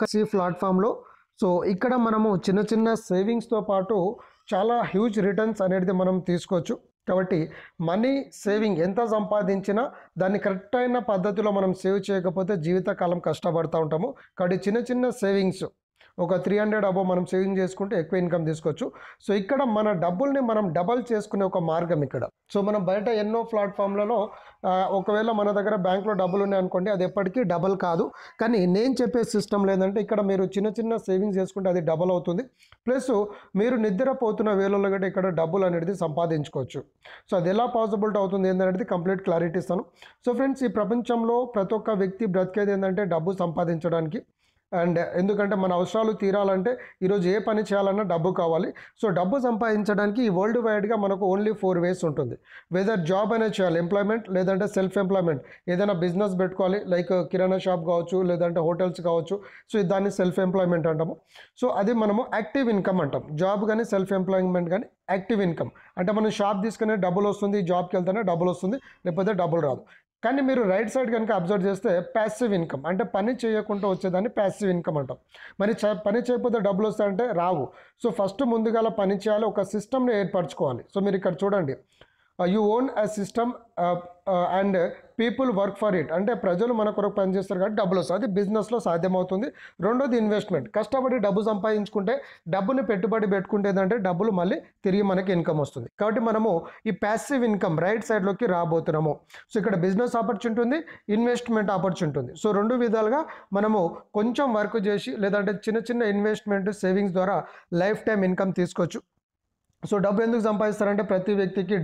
Currency ప్లాట్ఫామ్లో so ఇక్కడ మనము చిన్న చిన్న సేవింగ్స్తో పాటు చాలా హ్యూజ్ రిటర్న్స్ అనేది మనం తీసుకోవచ్చు. కాబట్టి మనీ సేవింగ్ ఎంత సంపాదించినా దాన్ని కరెక్ట్ అయిన పద్ధతిలో మనం సేవ్ చేయకపోతే జీవితకాలం కష్టపడుతూ ఉంటాము. కాబట్టి చిన్న చిన్న సేవింగ్స్ ఒక 300 అబో మనం సేవింగ్ చేసుకుంటే ఎక్కువ ఇన్కమ్ తీసుకోవచ్చు. సో ఇక్కడ మన డబ్బుల్ని మనం డబల్ చేసుకునే ఒక మార్గం ఇక్కడ. సో మనం బయట ఎన్నో ప్లాట్ఫామ్లలో ఒకవేళ మన దగ్గర బ్యాంక్లో డబ్బులు ఉన్నాయనుకోండి, అది ఎప్పటికీ డబల్ కాదు. కానీ నేను చెప్పే సిస్టమ్ లేదంటే ఇక్కడ మీరు చిన్న చిన్న సేవింగ్స్ చేసుకుంటే అది డబల్ అవుతుంది. ప్లస్ మీరు నిద్రపోతున్న వేళల్లో కూడా ఇక్కడ డబ్బులు అనేది సంపాదించుకోవచ్చు. సో అది ఎలా పాసిబిలిటీ అవుతుంది ఏంటనేది కంప్లీట్ క్లారిటీ ఇస్తాను. సో ఫ్రెండ్స్, ఈ ప్రపంచంలో ప్రతి ఒక్క వ్యక్తి బ్రతికేది ఏంటంటే డబ్బు సంపాదించడానికి. అండ్ ఎందుకంటే మన అవసరాలు తీరాలంటే ఈరోజు ఏ పని చేయాలన్నా డబ్బు కావాలి. సో డబ్బు సంపాదించడానికి ఈ వరల్డ్ వైడ్గా మనకు ఓన్లీ 4 వేస్ ఉంటుంది. వెదర్ జాబ్ అనేది చేయాలి, ఎంప్లాయ్మెంట్, లేదంటే సెల్ఫ్ ఎంప్లాయ్మెంట్, ఏదైనా బిజినెస్ పెట్టుకోవాలి, లైక్ కిరాణా షాప్ కావచ్చు, లేదంటే హోటల్స్ కావచ్చు. సో దాన్ని సెల్ఫ్ ఎంప్లాయ్మెంట్ అంటాము. సో అది మనము యాక్టివ్ ఇన్కమ్ అంటాం. జాబ్ కానీ సెల్ఫ్ ఎంప్లాయ్మెంట్ కానీ యాక్టివ్ ఇన్కమ్ అంటే మనం షాప్ తీసుకునే డబ్బులు వస్తుంది, జాబ్కి వెళ్తేనే డబ్బులు వస్తుంది, లేకపోతే డబ్బులు రాదు. కానీ మీరు రైట్ సైడ్ కనుక అబ్జర్వ్ చేస్తే ప్యాసివ్ ఇన్కమ్ అంటే పని చేయకుండా వచ్చేదాన్ని ప్యాసివ్ ఇన్కమ్ అంటాం. మరి పని చేయకపోతే డబ్బులు వస్తాయంటే రావు. సో ఫస్ట్ ముందుగా పని చేయాలి, ఒక సిస్టమ్ని ఏర్పరచుకోవాలి. సో మీరు ఇక్కడ చూడండి, you own a system and people work for it అంటే ప్రజలు మన కొరకు పనిచేస్తారు కాబట్టి డబ్బులు వస్తుంది. అది బిజినెస్లో సాధ్యమవుతుంది. రెండోది ఇన్వెస్ట్మెంట్, కష్టపడి డబ్బు సంపాదించుకుంటే డబ్బుని పెట్టుబడి పెట్టుకుంటే ఏంటంటే డబ్బులు మళ్ళీ తిరిగి మనకి ఇన్కమ్ వస్తుంది. కాబట్టి మనము ఈ ప్యాసివ్ ఇన్కమ్ రైట్ సైడ్లోకి రాబోతున్నాము. సో ఇక్కడ బిజినెస్ ఆపర్చునిటీ ఉంది, ఇన్వెస్ట్మెంట్ ఆపర్చునిటీ ఉంది. సో రెండు విధాలుగా మనము కొంచెం వర్క్ చేసి లేదంటే చిన్న చిన్న ఇన్వెస్ట్మెంట్ సేవింగ్స్ ద్వారా లైఫ్ టైం ఇన్కమ్ తీసుకోవచ్చు. సో డబ్బు ఎందుకు సంపాదిస్తారంటే ప్రతి వ్యక్తికి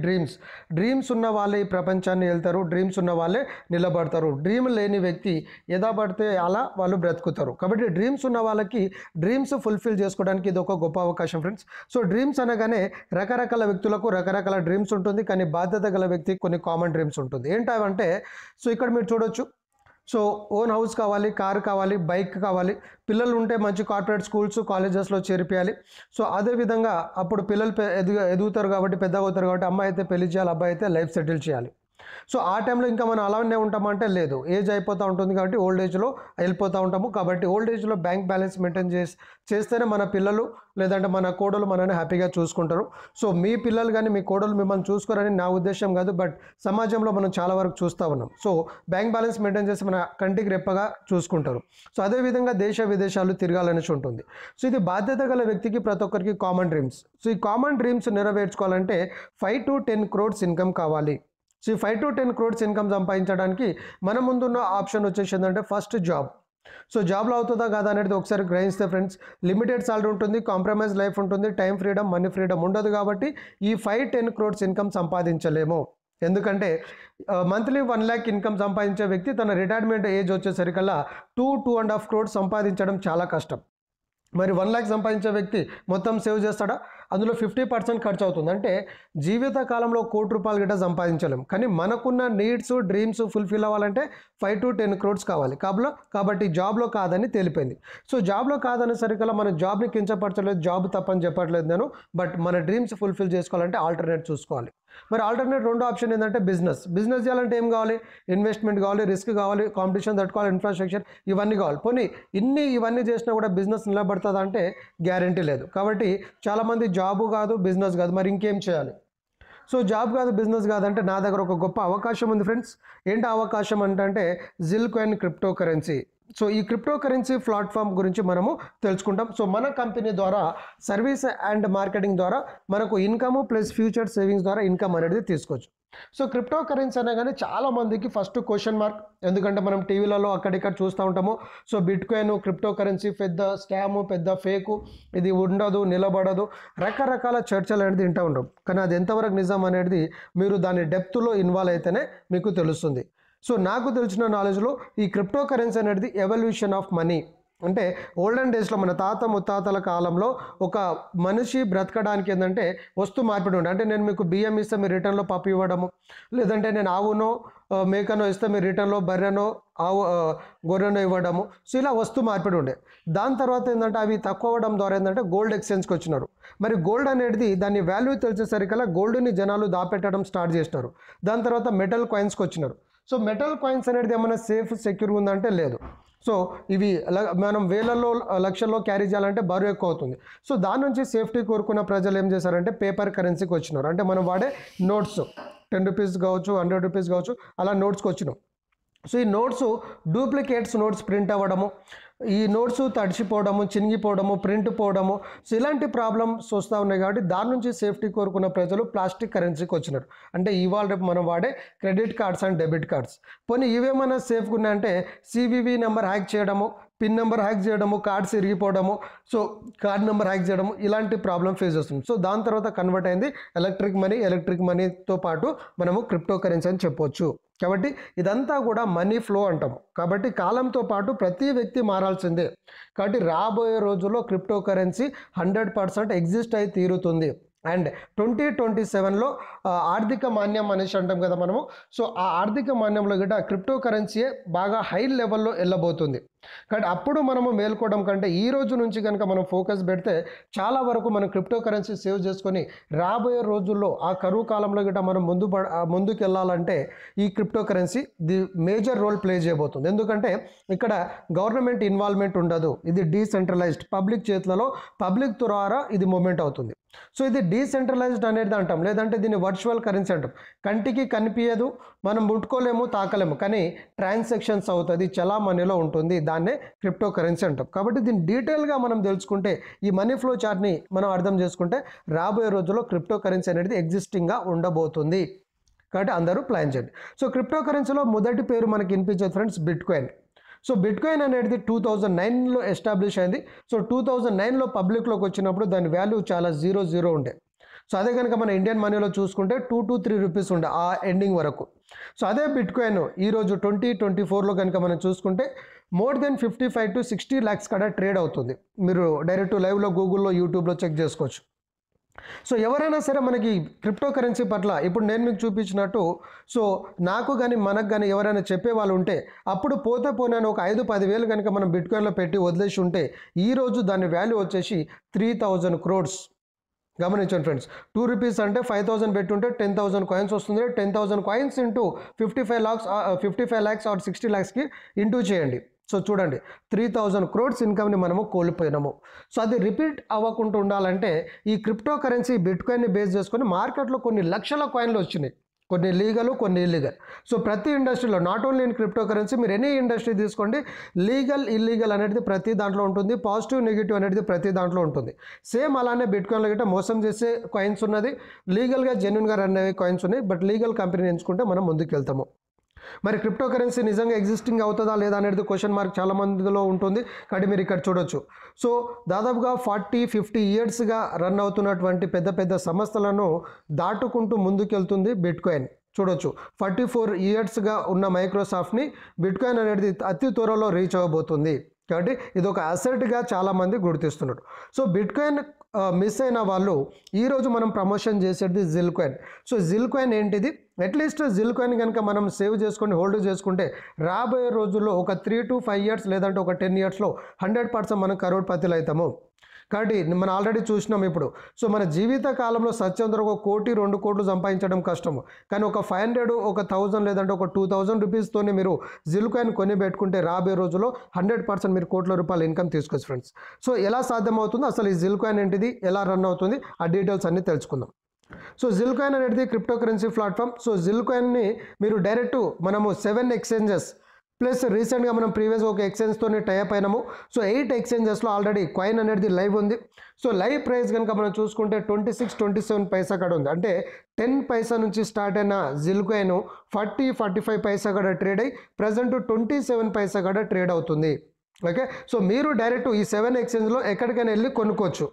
డ్రీమ్స్ ఉన్న వాళ్ళే ఈ ప్రపంచాన్ని వెళ్తారు, డ్రీమ్స్ ఉన్న వాళ్ళే నిలబడతారు. డ్రీమ్ లేని వ్యక్తి ఎదా పడితే అలా వాళ్ళు బ్రతుకుతారు. కాబట్టి డ్రీమ్స్ ఉన్న వాళ్ళకి డ్రీమ్స్ ఫుల్ఫిల్ చేసుకోవడానికి ఇది ఒక గొప్ప అవకాశం ఫ్రెండ్స్. సో డ్రీమ్స్ అనగానే రకరకాల వ్యక్తులకు రకరకాల డ్రీమ్స్ ఉంటుంది, కానీ బాధ్యత గల వ్యక్తికి కొన్ని కామన్ డ్రీమ్స్ ఉంటుంది. ఏంటంటే సో ఇక్కడ మీరు చూడొచ్చు, సో ఓన్ హౌస్ కావాలి, కార్ కావాలి, బైక్ కావాలి, పిల్లలు ఉంటే మంచి కార్పొరేట్ స్కూల్స్ కాలేజెస్లో చేర్పియాలి. సో అదేవిధంగా అప్పుడు పిల్లలు ఎదుగుతారు కాబట్టి పెద్దగా అవుతారు కాబట్టి అమ్మాయి అయితే పెళ్లి చేయాలి, అబ్బాయి అయితే లైఫ్ సెటిల్ చేయాలి. సో ఆ టైంలో ఇంకా మనం అలానే ఉంటామంటే లేదు, ఏజ్ అయిపోతూ ఉంటుంది కాబట్టి ఓల్డ్ ఏజ్లో వెళ్ళిపోతూ ఉంటాము. కాబట్టి ఓల్డ్ ఏజ్లో బ్యాంక్ బ్యాలెన్స్ మెయింటైన్ చేస్తేనే మన పిల్లలు లేదంటే మన కోడలు మనల్ని హ్యాపీగా చూసుకుంటారు. సో మీ పిల్లలు కానీ మీ కోడలు మిమ్మల్ని చూసుకోరని నా ఉద్దేశం కాదు, బట్ సమాజంలో మనం చాలా వరకు చూస్తూ ఉన్నాం. సో బ్యాంక్ బ్యాలెన్స్ మెయింటైన్ చేసి మన కంటికి రెప్పగా చూసుకుంటారు. సో అదేవిధంగా దేశ విదేశాలు తిరగాలనేసి ఉంటుంది. సో ఇది బాధ్యత గల వ్యక్తికి ప్రతి ఒక్కరికి కామన్ డ్రీమ్స్. సో ఈ కామన్ డ్రీమ్స్ నెరవేర్చుకోవాలంటే 5 to 10 crores ఇన్కమ్ కావాలి. సో ఈ 5 to 10 crores ఇన్కమ్ సంపాదించడానికి మన ముందున్న ఆప్షన్ వచ్చేసి ఏంటంటే ఫస్ట్ జాబ్. సో జాబ్లో అవుతుందా కాదా అనేది ఒకసారి గ్రహిస్తే ఫ్రెండ్స్, లిమిటెడ్ సాలరీ ఉంటుంది, కాంప్రమైజ్ లైఫ్ ఉంటుంది, టైం ఫ్రీడమ్, మనీ ఫ్రీడమ్ ఉండదు. కాబట్టి ఈ 5-10 crores ఇన్కమ్ సంపాదించలేము. ఎందుకంటే మంత్లీ 1 lakh ఇన్కమ్ సంపాదించే వ్యక్తి తన రిటైర్మెంట్ ఏజ్ వచ్చేసరికల్లా 2-2.5 crores సంపాదించడం చాలా కష్టం. మరి 1 lakh సంపాదించే వ్యక్తి మొత్తం సేవ్ చేస్తాడా? అందులో 50% ఖర్చు అవుతుంది. అంటే జీవిత కాలంలో 1 కోటి రూపాయలు గిట్ట సంపాదించలేం. కానీ మనకున్న నీడ్స్ డ్రీమ్స్ ఫుల్ఫిల్ అవ్వాలంటే 5 to 10 crores కావాలి. కాబట్టి జాబ్లో కాదని తెలిపింది. సో జాబ్లో కాదని సరికల్లా మన జాబ్ని కించపరచలేదు, జాబ్ తప్పని చెప్పట్లేదు నేను, బట్ మన డ్రీమ్స్ ఫుల్ఫిల్ చేసుకోవాలంటే ఆల్టర్నేట్ చూసుకోవాలి. మరి ఆల్టర్నేట్ రెండో ఆప్షన్ ఏంటంటే బిజినెస్ చేయాలంటే ఏం కావాలి? ఇన్వెస్ట్మెంట్ కావాలి, రిస్క్ కావాలి, కాంపిటీషన్ తట్టుకోవాలి, ఇన్ఫ్రాస్ట్రక్చర్ ఇవన్నీ కావాలి. పోనీ ఇవన్నీ చేసినా కూడా బిజినెస్ నిలబడుతుందా అంటే గ్యారంటీ లేదు. కాబట్టి చాలామంది జాబు కాదు, బిజినెస్ కాదు, మరి ఇంకేం చేయాలి? సో జాబ్ కాదు, బిజినెస్ కాదంటే నా దగ్గర ఒక గొప్ప అవకాశం ఉంది ఫ్రెండ్స్. ఏంటి అవకాశం అంటే జిల్కాయిన్ క్రిప్టో కరెన్సీ. సో ఈ క్రిప్టో కరెన్సీ ప్లాట్ఫామ్ గురించి మనము తెలుసుకుంటాం. సో మన కంపెనీ ద్వారా సర్వీస్ అండ్ మార్కెటింగ్ ద్వారా మనకు ఇన్కమ్ ప్లస్ ఫ్యూచర్ సేవింగ్స్ ద్వారా ఇన్కమ్ అనేది తీసుకోవచ్చు. సో క్రిప్టో కరెన్సీ అనగానే చాలామందికి ఫస్ట్ క్వశ్చన్ మార్క్, ఎందుకంటే మనం టీవీలలో అక్కడిక్కడ చూస్తూ ఉంటాము. సో బిట్కాయిన్, క్రిప్టో కరెన్సీ పెద్ద స్కాము, పెద్ద ఫేకు, ఇది ఉండదు, నిలబడదు, రకరకాల చర్చలు అనేది వింటూ ఉంటాం. కానీ అది ఎంతవరకు నిజం అనేది మీరు దాని డెప్త్లో ఇన్వాల్వ్ అయితేనే మీకు తెలుస్తుంది. సో నాకు తెలిసిన నాలెడ్జ్లో ఈ క్రిప్టో కరెన్సీ అనేది ఎవల్యూషన్ ఆఫ్ మనీ. అంటే ఓల్డెన్ డేస్లో మన తాత ముత్తాతల కాలంలో ఒక మనిషి బ్రతకడానికి ఏంటంటే వస్తు మార్పిడి ఉండే. అంటే నేను మీకు బియ్యం ఇస్తే మీరు రిటర్న్లో పప్పు ఇవ్వడము, లేదంటే నేను ఆవునో మేకనో ఇస్తే మీరు రిటర్న్లో బర్రెనో గొర్రెనో ఇవ్వడము. సో ఇలా వస్తు మార్పిడి ఉండే. దాని తర్వాత ఏంటంటే అవి తక్కువ అవ్వడం ద్వారా ఏంటంటే గోల్డ్ ఎక్స్చేంజ్కి వచ్చినారు. మరి గోల్డ్ అనేది దాని వాల్యూ తెలిసేసరికల్లా గోల్డ్ని జనాలు దాపెట్టడం స్టార్ట్ చేసినారు. దాని తర్వాత మెటల్ కాయిన్స్కి వచ్చినారు. సో మెటల్ కాయిన్స్ అనేది ఏమైనా సేఫ్ సెక్యూర్ ఉందంటే లేదు. సో ఇవి మనం వేలల్లో లక్షల్లో క్యారీ చేయాలంటే బరువు ఎక్కువ అవుతుంది. సో దాని నుంచి సేఫ్టీ కోరుకున్న ప్రజలు ఏం చేశారంటే పేపర్ కరెన్సీకి వచ్చినారు. అంటే మనం వాడే నోట్స్ 10 రూపీస్ కావచ్చు, 100 రూపీస్ కావచ్చు, అలా నోట్స్కి వచ్చినాం. సో ఈ నోట్స్ డూప్లికేట్స్ నోట్స్ ప్రింట్ అవ్వడము, ఈ నోట్స్ తడిచిపోవడము, చినిగిపోవడము, ప్రింట్ పోవడము, సో ఇలాంటి ప్రాబ్లమ్స్ వస్తూ ఉన్నాయి. కాబట్టి దాని నుంచి సేఫ్టీ కోరుకున్న ప్రజలు ప్లాస్టిక్ కరెన్సీకి వచ్చినారు. అంటే ఇవాళ రేపు మనం వాడే credit cards and debit cards. పోనీ ఇవేమైనా సేఫ్గా ఉన్నాయంటే సివివి నెంబర్ హ్యాక్ చేయడము, పిన్ నెంబర్ హ్యాక్ చేయడము, కార్డ్స్ ఇరిగిపోవడము, సో కార్డ్ నెంబర్ హ్యాక్ చేయడము, ఇలాంటి ప్రాబ్లం ఫేస్ చేస్తుంది. సో దాని తర్వాత కన్వర్ట్ అయింది ఎలక్ట్రిక్ మనీతో పాటు మనము క్రిప్టో కరెన్సీ అని చెప్పొచ్చు. కాబట్టి ఇదంతా కూడా మనీ ఫ్లో అంటాము. కాబట్టి కాలంతో పాటు ప్రతి వ్యక్తి మారాల్సిందే. కాబట్టి రాబోయే రోజుల్లో క్రిప్టో కరెన్సీ 100% ఎగ్జిస్ట్ అయి తీరుతుంది. అండ్ 2027లో ఆర్థిక మాన్యం అనేసి అంటాం కదా మనము. సో ఆ ఆర్థిక మాన్యంలో గిట్ట క్రిప్టో కరెన్సీయే బాగా హై లెవెల్లో వెళ్ళబోతుంది. కాబట్టి అప్పుడు మనము మేల్కోవడం కంటే ఈ రోజు నుంచి కనుక మనం ఫోకస్ పెడితే చాలా వరకు మనం క్రిప్టో కరెన్సీ సేవ్ చేసుకొని రాబోయే రోజుల్లో ఆ కరువు కాలంలో గిట్ట మనం ముందుకు వెళ్ళాలంటే ఈ crypto currency the major role play చేయబోతుంది. ఎందుకంటే ఇక్కడ గవర్నమెంట్ ఇన్వాల్వ్మెంట్ ఉండదు. ఇది డీసెంట్రలైజ్డ్, పబ్లిక్ చేతులలో, పబ్లిక్ ద్వారా ఇది మూమెంట్ అవుతుంది. సో ఇది డీసెంట్రలైజ్డ్ అనేది అంటాం, లేదంటే దీన్ని వర్చువల్ కరెన్సీ అంటాం. కంటికి కనిపించదు, మనం ముట్టుకోలేము, తాకలేము, కానీ ట్రాన్సాక్షన్స్ అవుతుంది, చలామణిలో ఉంటుంది, దాన్నే క్రిప్టో కరెన్సీ అంటాం. కాబట్టి దీన్ని డీటెయిల్గా మనం తెలుసుకుంటే, ఈ మనీ ఫ్లో చార్ట్ని మనం అర్థం చేసుకుంటే రాబోయే రోజుల్లో క్రిప్టో కరెన్సీ అనేది ఎగ్జిస్టింగ్గా ఉండబోతుంది. కాబట్టి అందరూ ప్లాన్ చేయండి. సో క్రిప్టో కరెన్సీలో మొదటి పేరు మనకి వినిపించేది ఫ్రెండ్స్ బిట్కాయిన్. సో బిట్కాయిన్ అనేది 2009లో ఎస్టాబ్లిష్ అయింది. సో 2009లో పబ్లిక్లోకి వచ్చినప్పుడు దాని వాల్యూ చాలా 0 ఉండే. సో అదే కనుక మన ఇండియన్ మనీలో చూసుకుంటే 2 to 3 రూపీస్ ఉండే ఆ ఎండింగ్ వరకు. సో అదే బిట్కాయిన్ ఈరోజు 2024లో కనుక మనం చూసుకుంటే మోర్ దెన్ 55 to 60 lakhs కాడ ట్రేడ్ అవుతుంది. మీరు డైరెక్ట్ లైవ్లో గూగుల్లో, యూట్యూబ్లో చెక్ చేసుకోవచ్చు. సో ఎవరైనా సరే మనకి క్రిప్టో కరెన్సీ పట్ల ఇప్పుడు నేను మీకు చూపించినట్టు, సో నాకు కానీ మనకు కానీ ఎవరైనా చెప్పే వాళ్ళు ఉంటే అప్పుడు పోనాను ఒక 5-10 వేలు కనుక మనం బిట్కాయిన్లో పెట్టి వదిలేసి ఉంటే ఈరోజు దాని వాల్యూ వచ్చేసి 3000 crores. గమనించండి ఫ్రెండ్స్, 2 రూపీస్ అంటే 5000 పెట్టుంటే 10,000 కాయిన్స్ వస్తుంది. 10,000 కాయిన్స్ ఇంటూ 55 lakhs ఆర్ 60 lakhsకి ఇంటూ చేయండి. సో చూడండి, 3000 crores ఇన్కమ్ని మనము కోల్పోయినాము. సో అది రిపీట్ అవ్వకుండా ఉండాలంటే ఈ క్రిప్టో కరెన్సీ బిట్కాయిన్ని బేస్ చేసుకొని మార్కెట్లో కొన్ని లక్షల కాయిన్లు వచ్చినాయి, కొన్ని లీగల్, కొన్ని ఇల్లీగల్. సో ప్రతి ఇండస్ట్రీలో, not only in crypto currency, మీరు ఎనీ ఇండస్ట్రీ తీసుకోండి, లీగల్ ఇల్లీగల్ అనేది ప్రతి దాంట్లో ఉంటుంది, పాజిటివ్ నెగిటివ్ అనేది ప్రతి దాంట్లో ఉంటుంది. సేమ్ అలానే బిట్కాయిన్లో గిట్ట మోసం చేసే కాయిన్స్ ఉన్నది, లీగల్గా జెన్యున్గా రన్ అయ్యే కాయిన్స్ ఉన్నాయి. బట్ లీగల్ కంపెనీని ఎంచుకుంటే మనం ముందుకు వెళ్తాము. మరి క్రిప్టో కరెన్సీ నిజంగా ఎగ్జిస్టింగ్ అవుతుందా లేదా అనేది క్వశ్చన్ మార్క్ చాలా మందిలో ఉంటుంది. కాబట్టి మీరు ఇక్కడ చూడొచ్చు. సో దాదాపుగా 40-50 yearsగా రన్ అవుతున్నటువంటి పెద్ద పెద్ద సంస్థలను దాటుకుంటూ ముందుకెళ్తుంది బిట్కాయిన్. చూడొచ్చు, 44 yearsగా ఉన్న మైక్రోసాఫ్ట్ని బిట్కాయిన్ అనేది అతి త్వరలో రీచ్ అవ్వబోతుంది. కాబట్టి ఇది ఒక అసెట్గా చాలామంది గుర్తిస్తున్నారు. సో బిట్కాయిన్ మిస్ అయిన వాళ్ళు ఈరోజు మనం ప్రమోషన్ చేసేది జిల్ కాయిన్. సో జిల్ కాయిన్ ఏంటిది? అట్లీస్ట్ జిల్ కాయిన్ కనుక మనం సేవ్ చేసుకొని హోల్డ్ చేసుకుంటే రాబోయే రోజుల్లో ఒక 3 to 5 years లేదంటే ఒక 10 yearsలో 100% మనం కరోడ్పతిలు అవుతాము. కాబట్టి మనం ఆల్రెడీ చూసినాం ఇప్పుడు. సో మన జీవిత కాలంలో సత్యంతో 1 కోటి 2 కోట్లు సంపాదించడం కష్టము, కానీ ఒక 500, ఒక 1000 లేదంటే ఒక 2000 రూపీస్తోనే మీరు జిల్ కాయిన్ కొని పెట్టుకుంటే రాబోయే రోజుల్లో 100% మీరు కోట్ల రూపాయల ఇన్కమ్ తీసుకోవచ్చు ఫ్రెండ్స్. సో ఎలా సాధ్యమవుతుందో, అసలు ఈ జిల్ కాయిన్ ఏంటిది, ఎలా రన్ అవుతుంది, ఆ డీటెయిల్స్ అన్ని తెలుసుకుందాం. సో జిల్ కాయిన్ అనేది క్రిప్టో కరెన్సీ ప్లాట్ఫామ్. సో జిల్ కాయిన్ని మీరు డైరెక్ట్ మనము 7 exchanges ప్లస్ రీసెంట్గా మనం ప్రీవియస్ ఒక ఎక్స్చేంజ్తోనే టైప్ అయినాము. సో 8 exchangesలో ఆల్రెడీ కాయిన్ అనేది లైవ్ ఉంది. సో లైవ్ ప్రైస్ కనుక మనం చూసుకుంటే 26-27 పైసా కాడ ఉంది. అంటే 10 పైసా నుంచి స్టార్ట్ అయిన జిల్ కాయిన్ 40-45 పైసా కాడ ట్రేడ్ అయ్యి ప్రజెంట్ 27 పైసా కాడ ట్రేడ్ అవుతుంది. ఓకే, సో మీరు డైరెక్ట్ ఈ 7 exchangesలో ఎక్కడికైనా వెళ్ళి కొనుక్కోవచ్చు.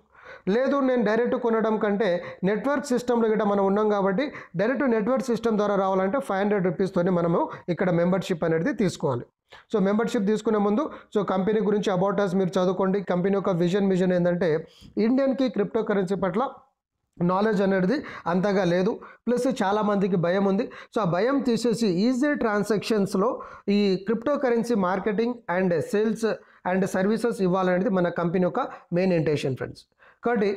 లేదు నేను డైరెక్ట్ కొనడం కంటే నెట్వర్క్ సిస్టంలో గిట్ట మనం ఉన్నాం కాబట్టి డైరెక్ట్ నెట్వర్క్ సిస్టమ్ ద్వారా రావాలంటే 500 రూపీస్తోనే మనము ఇక్కడ మెంబర్షిప్ అనేది తీసుకోవాలి. సో మెంబర్షిప్ తీసుకునే ముందు సో కంపెనీ గురించి అబౌట్ అస్ మీరు చదువుకోండి. కంపెనీ యొక్క విజన్ ఏంటంటే ఇండియన్కి క్రిప్టో కరెన్సీ పట్ల నాలెడ్జ్ అనేది అంతగా లేదు, ప్లస్ చాలామందికి భయం ఉంది. సో ఆ భయం తీసేసి ఈజీ ట్రాన్సాక్షన్స్లో ఈ crypto currency marketing and sales and services ఇవ్వాలనేది మన కంపెనీ యొక్క మెయిన్ ఇంటెన్షన్ ఫ్రెండ్స్. కాబట్టి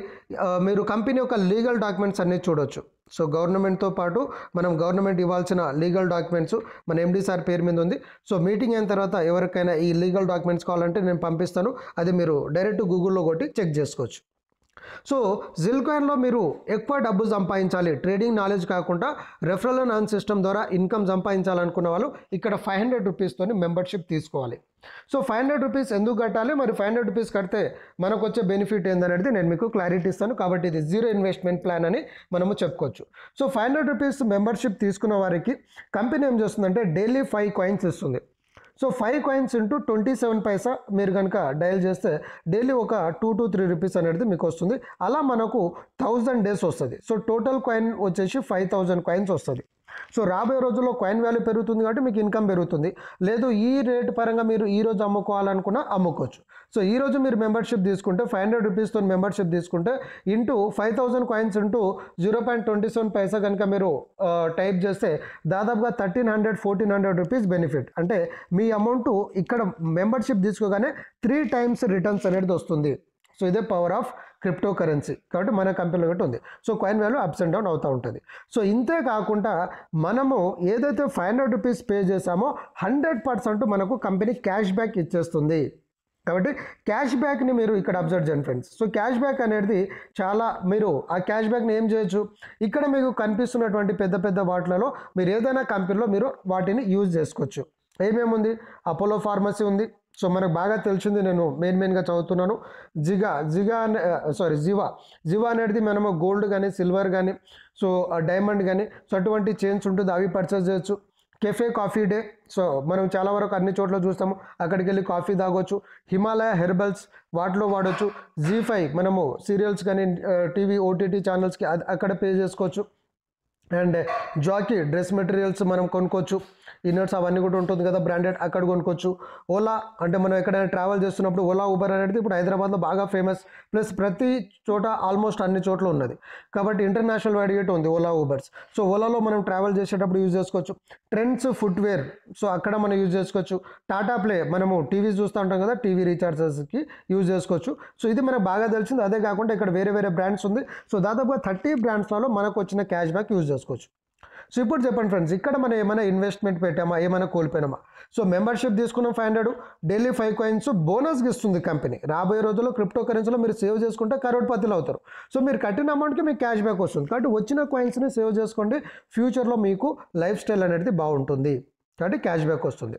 మీరు కంపెనీ యొక్క లీగల్ డాక్యుమెంట్స్ అన్నీ చూడొచ్చు. సో గవర్నమెంట్తో పాటు మనం గవర్నమెంట్ ఇవ్వాల్సిన లీగల్ డాక్యుమెంట్స్ మన ఎండి సార్ పేరు మీద ఉంది. సో మీటింగ్ అయిన తర్వాత ఎవరికైనా ఈ లీగల్ డాక్యుమెంట్స్ కావాలంటే నేను పంపిస్తాను, అది మీరు డైరెక్ట్ గూగుల్లో కొట్టి చెక్ చేసుకోవచ్చు. సో జిల్కాయిన్లో మీరు ఎక్కువ డబ్బు సంపాదించాలి, ట్రేడింగ్ నాలెడ్జ్ కాకుండా రెఫరల్ అండ్ అర్న్ సిస్టమ్ ద్వారా ఇన్కమ్ సంపాదించాలనుకున్న వాళ్ళు ఇక్కడ 500 రూపీస్తోని మెంబర్షిప్ తీసుకోవాలి. సో 500 రూపీస్ ఎందుకు కట్టాలి, మరి 500 రూపీస్ కడితే మనకు వచ్చే బెనిఫిట్ ఏందనేది నేను మీకు క్లారిటీ ఇస్తాను. కాబట్టి ఇది జీరో ఇన్వెస్ట్మెంట్ ప్లాన్ అని మనము చెప్పుకోవచ్చు. సో 500 రూపీస్ మెంబర్షిప్ తీసుకున్న వారికి కంపెనీ ఏం చేస్తుందంటే డైలీ 5 కాయిన్స్ ఇస్తుంది. సో 5 కాయిన్స్ ఇంటూ 27 పైసా మీరు కనుక డయల్ చేస్తే డైలీ ఒక 2 to 3 రూపీస్ అనేది మీకు వస్తుంది. అలా మనకు 1000 డేస్ వస్తుంది. సో టోటల్ కాయిన్ వచ్చేసి 5000 కాయిన్స్ వస్తుంది. సో రాబోయే రోజుల్లో కాయిన్ వాల్యూ పెరుగుతుంది కాబట్టి మీకు ఇన్కమ్ పెరుగుతుంది. లేదు ఈ రేటు పరంగా మీరు ఈ రోజు అమ్ముకోవాలనుకున్నా అమ్ముకోవచ్చు. సో ఈ రోజు మీరు మెంబర్షిప్ తీసుకుంటే 500 రూపీస్తో మెంబర్షిప్ తీసుకుంటే ఇంటూ 5000 కాయిన్స్ ఇంటూ 0.27 పైసా కనుక మీరు టైప్ చేస్తే దాదాపుగా 1300-1400 రూపీస్ బెనిఫిట్. అంటే మీ అమౌంట్ ఇక్కడ మెంబర్షిప్ తీసుకోగానే 3 times రిటర్న్స్ అనేది వస్తుంది. సో ఇదే పవర్ ఆఫ్ క్రిప్టో కరెన్సీ. కాబట్టి మన కంపెనీలో ఒకటి ఉంది. So coin value ups and down అవుతూ ఉంటుంది. సో ఇంతే కాకుండా మనము ఏదైతే 500 రూపీస్ పే చేసామో 100% మనకు కంపెనీ క్యాష్ బ్యాక్ ఇచ్చేస్తుంది. కాబట్టి క్యాష్ బ్యాక్ని మీరు ఇక్కడ అబ్జర్వ్ చేయండి ఫ్రెండ్స్. సో క్యాష్ బ్యాక్ అనేది చాలా, మీరు ఆ క్యాష్ బ్యాక్ని ఏం చేయొచ్చు, ఇక్కడ మీకు కనిపిస్తున్నటువంటి పెద్ద పెద్ద వాటిలలో మీరు ఏదైనా కంపెనీలో మీరు వాటిని యూజ్ చేసుకోవచ్చు. ఏమేముంది, అపోలో ఫార్మసీ ఉంది. సో మనకు బాగా తెలిసింది, నేను మెయిన్గా చదువుతున్నాను, జివా అనేది మనము గోల్డ్ కానీ సిల్వర్ కానీ సో డైమండ్ కానీ సో అటువంటి చైన్స్ ఉంటుంది, అవి పర్చేస్ చేయొచ్చు. కెఫే కాఫీ డే, సో మనం చాలా వరకు అన్ని చోట్ల చూస్తాము, అక్కడికి వెళ్ళి కాఫీ తాగొచ్చు. హిమాలయ హెర్బల్స్ వాటిలో వాడవచ్చు. జీ5 మనము సీరియల్స్ కానీ టీవీ ఓటీటీ ఛానల్స్కి అక్కడ పే చేసుకోవచ్చు. అండ్ జాకీ డ్రెస్ మెటీరియల్స్ మనం కొనుక్కోవచ్చు. ఇన్నర్స్ అవన్నీ కూడా ఉంటుంది కదా బ్రాండెడ్, అక్కడ కొనుక్కోవచ్చు. ఓలా అంటే మనం ఎక్కడైనా ట్రావెల్ చేస్తున్నప్పుడు ఓలా ఊబర్ అనేది ఇప్పుడు హైదరాబాద్లో బాగా ఫేమస్, ప్లస్ ప్రతి చోట ఆల్మోస్ట్ అన్ని చోట్ల ఉన్నది కాబట్టి ఇంటర్నేషనల్ వైడ్గా ఉంది ఓలా ఊబర్స్. సో ఓలాలో మనం ట్రావెల్ చేసేటప్పుడు యూజ్ చేసుకోవచ్చు. ట్రెండ్స్ ఫుట్వేర్, సో అక్కడ మనం యూజ్ చేసుకోవచ్చు. టాటా ప్లే, మనము టీవీ చూస్తూ ఉంటాం కదా, టీవీ రీఛార్జెస్కి యూజ్ చేసుకోవచ్చు. సో ఇది మనకు బాగా తెలిసింది. అదే కాకుండా ఇక్కడ వేరే వేరే బ్రాండ్స్ ఉంది. సో దాదాపుగా 30 బ్రాండ్స్లలో మనకు వచ్చిన క్యాష్ బ్యాక్ యూజ్ చేసుకోవచ్చు. సో ఇప్పుడు చెప్పండి ఫ్రెండ్స్, ఇక్కడ మనం ఏమైనా ఇన్వెస్ట్మెంట్ పెట్టామా, ఏమైనా కోల్పోయినామా? సో మెంబర్షిప్ తీసుకున్నాం 500, డైలీ 5 కాయిన్స్ బోనస్కి ఇస్తుంది కంపెనీ. రాబోయే రోజుల్లో క్రిప్టో కరెన్సీలో మీరు సేవ్ చేసుకుంటే కరోడ్పతిలు అవుతారు. సో మీరు కట్టిన అమౌంట్కి మీకు క్యాష్ బ్యాక్ వస్తుంది. కాబట్టి వచ్చిన కాయిన్స్ని సేవ్ చేసుకోండి, ఫ్యూచర్లో మీకు లైఫ్ స్టైల్ అనేది బాగుంటుంది, కాబట్టి క్యాష్ బ్యాక్ వస్తుంది.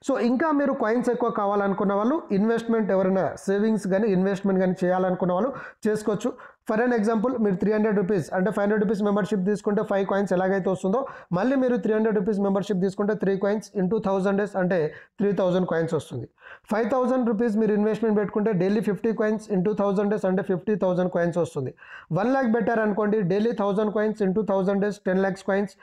సో ఇంకా మీరు కాయిన్స్ ఎక్కువ కావాలనుకున్న వాళ్ళు ఇన్వెస్ట్మెంట్, ఎవరైనా సేవింగ్స్ కానీ ఇన్వెస్ట్మెంట్ కానీ చేయాలనుకున్న వాళ్ళు చేసుకోవచ్చు. ఫర్ అన్ ఎగ్జాంపుల్, మీరు 300 రూపీస్ అంటే 500 రూపీస్ మెంబర్షిప్ తీసుకుంటే 5 కాయిన్స్ ఎలాగైతే వస్తుందో, మళ్ళీ మీరు 300 రూపీస్ మెంబర్షిప్ తీసుకుంటే 3 కాయిన్స్ ఇంటూ 1000 డేస్ అంటే 3000 కాయిన్స్ వస్తుంది. 5000 రూపీస్ మీరు ఇన్వెస్ట్మెంట్ పెట్టుకుంటే డైలీ 50 కాయిన్స్ ఇంటూ 1000 డేస్ అంటే 50,000 కాయిన్స్ వస్తుంది. 1 lakh పెట్టారు అనుకోండి, daily 1000 coins into 1000 days 10 lakhs coins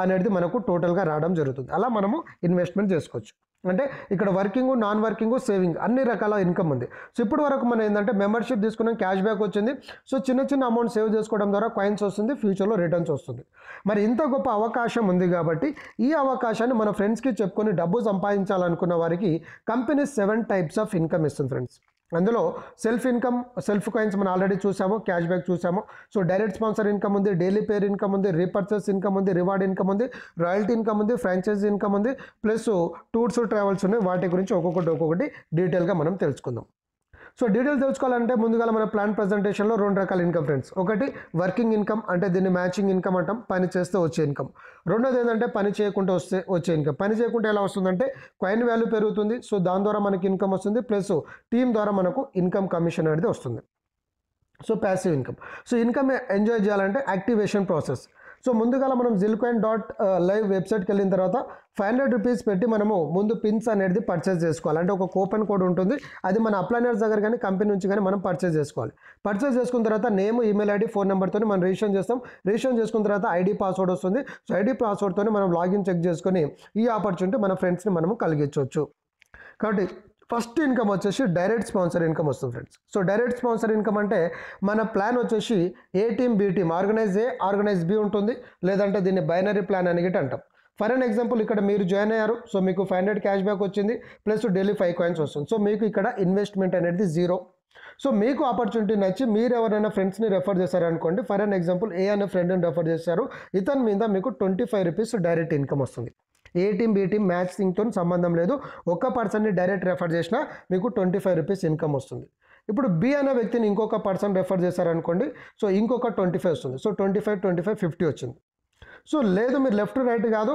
అనేది మనకు టోటల్గా రావడం జరుగుతుంది. అలా మనము ఇన్వెస్ట్మెంట్ చేసుకోవచ్చు. అంటే ఇక్కడ వర్కింగ్, నాన్ వర్కింగ్, సేవింగ్ అన్ని రకాల ఇన్కమ్ ఉంది. సో ఇప్పుడు వరకు మనం ఏంటంటే మెంబర్షిప్ తీసుకున్నాం, క్యాష్ బ్యాక్ వచ్చింది. సో చిన్న చిన్న అమౌంట్ సేవ్ చేసుకోవడం ద్వారా కాయిన్స్ వస్తుంది, ఫ్యూచర్లో రిటర్న్స్ వస్తుంది. మరి ఇంత గొప్ప అవకాశం ఉంది కాబట్టి ఈ అవకాశాన్ని మన ఫ్రెండ్స్కి చెప్పుకొని డబ్బు సంపాదించాలనుకున్న వారికి కంపెనీ 7 types ఆఫ్ ఇన్కమ్ ఇస్తుంది ఫ్రెండ్స్. అందులో సెల్ఫ్ ఇన్కమ్, సెల్ఫ్ కాయిన్స్ మనం ఆల్రెడీ చూసాము, క్యాష్ బ్యాక్ చూసాము. సో డైరెక్ట్ స్పాన్సర్ ఇన్కమ్ ఉంది, డైలీ పేర్ ఇన్కమ్ ఉంది, రీపర్చేస్ ఇన్కమ్ ఉంది, రివార్డ్ ఇన్కమ్ ఉంది, రాయల్టీ ఇన్కమ్ ఉంది, ఫ్రాంచైజీ ఇన్కమ్ ఉంది, ప్లస్ టూర్స్ ట్రావెల్స్ ఉన్నాయి. వాటి గురించి ఒక్కొక్కటి డీటెయిల్గా మనం తెలుసుకుందాం. సో డీటెయిల్ తెలుసుకోవాలంటే ముందుగా మన ప్లాన్ ప్రజెంటేషన్లో 2 రకాల ఇన్కమ్ ఫ్రెండ్స్. ఒకటి వర్కింగ్ ఇన్కమ్, అంటే దీన్ని మ్యాచింగ్ ఇన్కమ్ అంటాం, పని చేస్తే వచ్చే ఇన్కమ్. రెండోది ఏంటంటే పని చేయకుండా వచ్చే ఇన్కమ్. పని చేయకుండా ఎలా వస్తుందంటే కాయిన్ వాల్యూ పెరుగుతుంది, సో దాని ద్వారా మనకి ఇన్కమ్ వస్తుంది, ప్లస్ టీమ్ ద్వారా మనకు ఇన్కమ్ కమిషన్ అనేది వస్తుంది. So passive income. So income enjoy చేయాలంటే యాక్టివేషన్ ప్రాసెస్. సో ముందుగా మనం zilcoin.live వెబ్సైట్కి వెళ్ళిన తర్వాత 500 రూపీస్ పెట్టి మనము ముందు పిన్స్ అనేది పర్చేస్ చేసుకోవాలి. అంటే ఒక కూపన్ కోడ్ ఉంటుంది, అది మన అప్లైనర్స్ దగ్గర కానీ కంపెనీ నుంచి కానీ మనం పర్చేస్ చేసుకోవాలి. పర్చేస్ చేసుకున్న తర్వాత నేమ్, ఈమెయిల్ ఐడి, ఫోన్ నెంబర్తో మనం రిజిస్ట్రేషన్ చేస్తాం. రిజిస్ట్రేషన్ చేసుకున్న తర్వాత ఐడి పాస్వర్డ్ వస్తుంది. సో ఐడి పాస్వర్డ్తో మనం లాగిన్ చెక్ చేసుకొని ఈ ఆపర్చునిటీ మన ఫ్రెండ్స్ని మనము కలిగించవచ్చు. కాబట్టి ఫస్ట్ ఇన్కమ్ వచ్చేసి డైరెక్ట్ స్పాన్సర్ ఇన్కమ్ వస్తుంది friends. So direct sponsor income అంటే మన ప్లాన్ వచ్చేసి A team, B team, organise A, organise B ఉంటుంది, లేదంటే దీన్ని బైనరీ ప్లాన్ అని గిట్ట అంటాం. ఫర్ అన్ ఎగ్జాంపుల్, ఇక్కడ మీరు జాయిన్ అయ్యారు, సో మీకు 500 క్యాష్ బ్యాక్ వచ్చింది, ప్లస్ డైలీ 5 కాయిన్స్ వస్తుంది. సో మీకు ఇక్కడ ఇన్వెస్ట్మెంట్ అనేది 0. సో మీకు ఆపర్చునిటీ నచ్చి మీరు ఎవరైనా ఫ్రెండ్స్ని రెఫర్ చేశారనుకోండి, ఫర్ అన్ ఎగ్జాంపుల్ ఏ అనే ఫ్రెండ్ని రెఫర్ చేశారు, ఇతని మీద మీకు 25 రూపీస్ డైరెక్ట్ ఇన్కమ్ వస్తుంది. ఏ టీమ్ బి టీమ్ మ్యాచింగ్తో సంబంధం లేదు, ఒక్క పర్సన్ని డైరెక్ట్ రెఫర్ చేసినా మీకు 25 రూపీస్ ఇన్కమ్ వస్తుంది. ఇప్పుడు బి అనే వ్యక్తిని ఇంకొక పర్సన్ రెఫర్ చేశారనుకోండి, సో ఇంకొక 25 వస్తుంది. సో 25 50 వచ్చింది. సో లేదు మీరు లెఫ్ట్ రైట్ కాదు,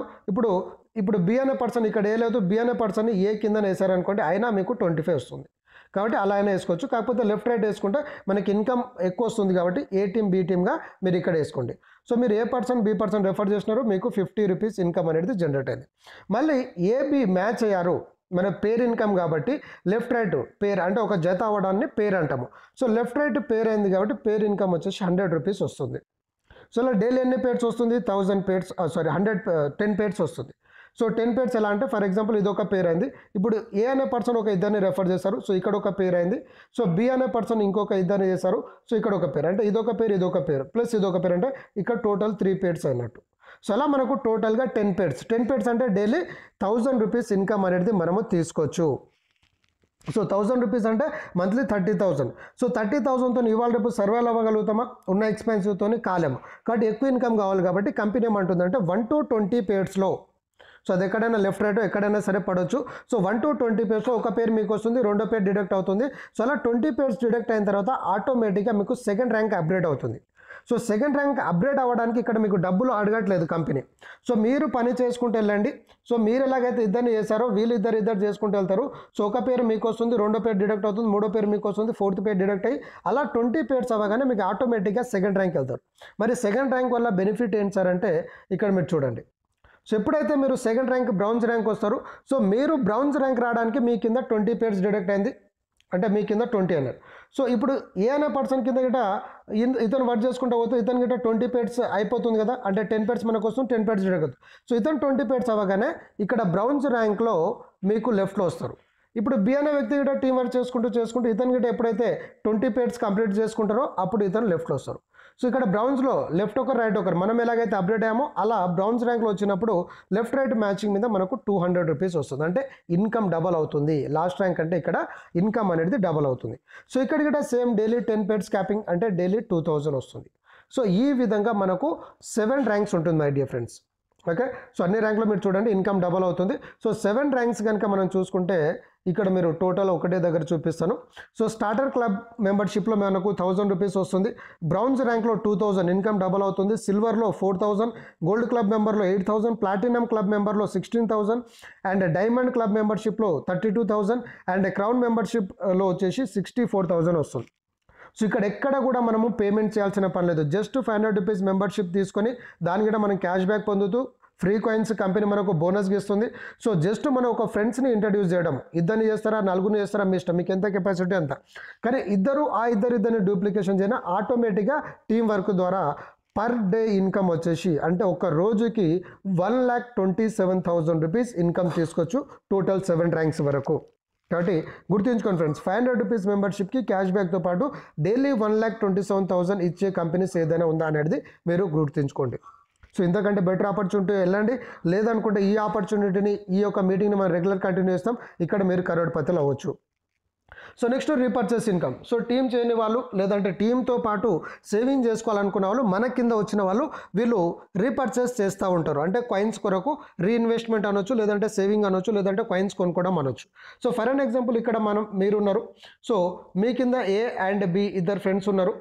ఇప్పుడు బి అనే పర్సన్ ఇక్కడ ఏ లేదు, బి అనే పర్సన్ని ఏ కింద వేసారనుకోండి, అయినా మీకు 25 వస్తుంది. కాబట్టి అలా అయినా వేసుకోవచ్చు. కాకపోతే లెఫ్ట్ రైట్ వేసుకుంటే మనకి ఇన్కమ్ ఎక్కువ వస్తుంది కాబట్టి ఏ టీమ్ బి టీమ్గా మీరు ఇక్కడ వేసుకోండి. సో మీరు ఏ పర్సన్ బి పర్సన్ రెఫర్ చేసినారో మీకు 50 రూపీస్ ఇన్కమ్ అనేది జనరేట్ అయింది. మళ్ళీ ఏబి మ్యాచ్ అయ్యారు, మన పేర్ ఇన్కమ్ కాబట్టి లెఫ్ట్ రైట్ పేర్ అంటే ఒక జత అవ్వడాన్ని పేర్ అంటాము. సో లెఫ్ట్ రైట్ పేర్ అయింది కాబట్టి పేర్ ఇన్కమ్ వచ్చేసి 100 రూపీస్ వస్తుంది. సో ఇలా డైలీ ఎన్ని పేర్స్ వస్తుంది, 1000 పేర్స్ 10 పేర్స్ వస్తుంది. సో 10 పేర్స్ ఎలా అంటే, ఫర్ ఎగ్జాంపుల్ ఇది ఒక పేర్ అయింది. ఇప్పుడు ఏ అనే పర్సన్ ఒక ఇద్దరిని రెఫర్ చేశారు, సో ఇక్కడ ఒక పేర్ అయింది. సో బి అనే పర్సన్ ఇంకొక ఇద్దరిని చేశారు, సో ఇక్కడ ఒక పేర్, అంటే ఇదొక పేర్ ప్లస్ ఇదొక పేర్, అంటే ఇక్కడ టోటల్ 3 పేర్స్ అయినట్టు. సో అలా మనకు టోటల్గా 10 పేర్స్ అంటే డైలీ 1000 రూపీస్ ఇన్కమ్ అనేది మనము తీసుకోవచ్చు. సో 1000 రూపీస్ అంటే మంత్లీ 30,000. సో 30,000తో ఇవాళ రేపు సర్వైవ్ అవ్వగలుగుతామా, ఉన్న ఎక్స్పెన్సివ్తో కాలేము. కాబట్టి ఎక్కువ ఇన్కమ్ కావాలి కాబట్టి కంపెనీ ఏమంటుందంటే 1 to 20 పేర్స్లో, సో అది ఎక్కడైనా లెఫ్ట్ రైట్ ఎక్కడైనా సరే పడవచ్చు. సో 1 to 20 పేర్స్లో ఒక పేరు మీకు వస్తుంది, రెండో పేరు డిడక్ట్ అవుతుంది. సో అలా 20 పేర్స్ డిడక్ట్ అయిన తర్వాత ఆటోమేటిక్గా మీకు సెకండ్ ర్యాంక్ అప్గ్రేడ్ అవుతుంది. సో సెకండ్ ర్యాంక్ అప్గ్రేడ్ అవ్వడానికి ఇక్కడ మీకు డబ్బులు అడగట్లేదు కంపెనీ. సో మీరు పని చేసుకుంటూ వెళ్ళండి. సో మీరు ఎలాగైతే ఇద్దరిని చేశారో వీళ్ళు ఇద్దరు చేసుకుంటూ వెళ్తారు. సో ఒక పేరు మీకు వస్తుంది, రెండో పేరు డిడక్ట్ అవుతుంది, మూడో పేరు మీకు వస్తుంది, ఫోర్త్ పేరు డిడక్ట్ అయ్యి అలా 20 పేర్స్ అవ్వగానే మీకు ఆటోమేటిక్గా సెకండ్ ర్యాంక్ వెళ్తారు. మరి సెకండ్ ర్యాంక్ వల్ల బెనిఫిట్ ఏంటి సార్ అంటే, ఇక్కడ మీరు చూడండి. సో ఎప్పుడైతే మీరు సెకండ్ ర్యాంక్ బ్రౌన్స్ ర్యాంక్ వస్తారు, సో మీరు బ్రౌన్స్ ర్యాంక్ రావడానికి మీ కింద 20 పేర్స్ డిడక్ట్ అయింది, అంటే మీ కింద 20 అన్నారు. సో ఇప్పుడు ఏ అనే పర్సన్ కింద గిట ఇతను వర్క్ చేసుకుంటూ పోతే ఇతను గిట 20 పేర్స్ అయిపోతుంది కదా, అంటే 10 పేర్స్ మనకు వస్తుంది, 10 పేర్స్ డిడక్ట్ అవుతుంది. సో ఇతను 20 పేర్స్ అవ్వగానే ఇక్కడ బ్రౌన్స్ ర్యాంక్లో మీకు లెఫ్ట్లో వస్తారు. ఇప్పుడు బి అనే వ్యక్తి గిట టీం వర్క్ చేసుకుంటూ ఇతను గిట ఎప్పుడైతే 20 పేర్స్ కంప్లీట్ చేసుకుంటారో అప్పుడు ఇతను లెఫ్ట్లో వస్తారు. సో ఇక్కడ బ్రౌన్స్లో లెఫ్ట్ ఒకరు రైట్ ఒకరు, మనం ఎలాగైతే అప్డేట్ అయ్యామో అలా బ్రౌన్స్ ర్యాంక్లో వచ్చినప్పుడు లెఫ్ట్ రైట్ మ్యాచింగ్ మీద మనకు 200 రూపీస్ వస్తుంది. అంటే ఇన్కమ్ డబల్ అవుతుంది. లాస్ట్ ర్యాంక్ అంటే ఇక్కడ ఇన్కమ్ అనేది డబల్ అవుతుంది. సో ఇక్కడ కూడా సేమ్ డైలీ 10 పేర్స్ క్యాపింగ్ అంటే డైలీ 2000 వస్తుంది. సో ఈ విధంగా మనకు 7 ర్యాంక్స్ ఉంటుంది my dear friends. Okay, so అన్ని ర్యాంక్లో మీరు చూడండి ఇన్కమ్ డబల్ అవుతుంది. సో 7 ర్యాంక్స్ కనుక మనం చూసుకుంటే ఇక్కడ మీరు టోటల్ ఒకటే దగ్గర చూపిస్తాను. సో స్టార్టర్ క్లబ్ మెంబర్షిప్లో మనకు 1000 రూపీస్ వస్తుంది. బ్రౌన్స్ ర్యాంక్లో 2000 ఇన్కమ్ డబల్ అవుతుంది. సిల్వర్లో 4000, గోల్డ్ క్లబ్ మెంబర్లో 8000, ప్లాటినం క్లబ్ మెంబర్లో 16000 అండ్ డైమండ్ క్లబ్ మెంబర్షిప్లో 32,000 అండ్ క్రౌన్ మెంబర్షిప్లో వచ్చేసి 64,000 వస్తుంది. సో ఇక్కడ ఎక్కడ కూడా మనము పేమెంట్ చేయాల్సిన పని లేదు. జస్ట్ 500 రూపీస్ మెంబర్షిప్ తీసుకొని దాని కూడా మనం క్యాష్ బ్యాక్ పొందుతూ ఫ్రీ కాయిన్స్ కంపెనీ మనకు బోనస్గా ఇస్తుంది. సో జస్ట్ మనం ఒక ఫ్రెండ్స్ని ఇంట్రడ్యూస్ చేయడం, ఇద్దరిని చేస్తారా నలుగురిని చేస్తారా మీ ఇష్టం, మీకు ఎంత కెపాసిటీ అంత, కానీ ఇద్దరిని డూప్లికేషన్ చేయన ఆటోమేటిక్గా టీం వర్క్ ద్వారా పర్ డే ఇన్కమ్ వచ్చేసి అంటే ఒక రోజుకి 1,27,000 రూపీస్ ఇన్కమ్ తీసుకోవచ్చు టోటల్ 7 ర్యాంక్స్ వరకు. కాబట్టి గుర్తుంచుకోండి ఫ్రెండ్స్, 500 రూపీస్ మెంబర్షిప్కి క్యాష్ బ్యాక్తో పాటు డైలీ 1,27,000 ఇచ్చే కంపెనీస్ ఏదైనా ఉందా అనేది మీరు గుర్తుంచుకోండి. సో ఇంతకంటే బెటర్ ఆపర్చునిటీ వెళ్ళండి, లేదనుకుంటే ఈ ఆపర్చునిటీని ఈ యొక్క మీటింగ్ని మనం రెగ్యులర్ కంటిన్యూ చేస్తాం, ఇక్కడ మీరు కరోడ్పతులు అవ్వచ్చు. So next repurchase income. So team చేయని వాళ్ళు లేదంటే టీంతో పాటు సేవింగ్ చేసుకోవాలనుకున్న వాళ్ళు మన కింద వచ్చిన వాళ్ళు వీళ్ళు రీపర్చేస్ చేస్తూ ఉంటారు. అంటే కాయిన్స్ కొరకు రీఇన్వెస్ట్మెంట్ అనొచ్చు, లేదంటే సేవింగ్ అనొచ్చు, లేదంటే కాయిన్స్ కొనుక్కోవడం అనొచ్చు. సో ఫర్ అన్ ఎగ్జాంపుల్ ఇక్కడ మీరున్నారు. సో మీ కింద ఏ అండ్ బి ఇద్దరు ఫ్రెండ్స్ ఉన్నారు.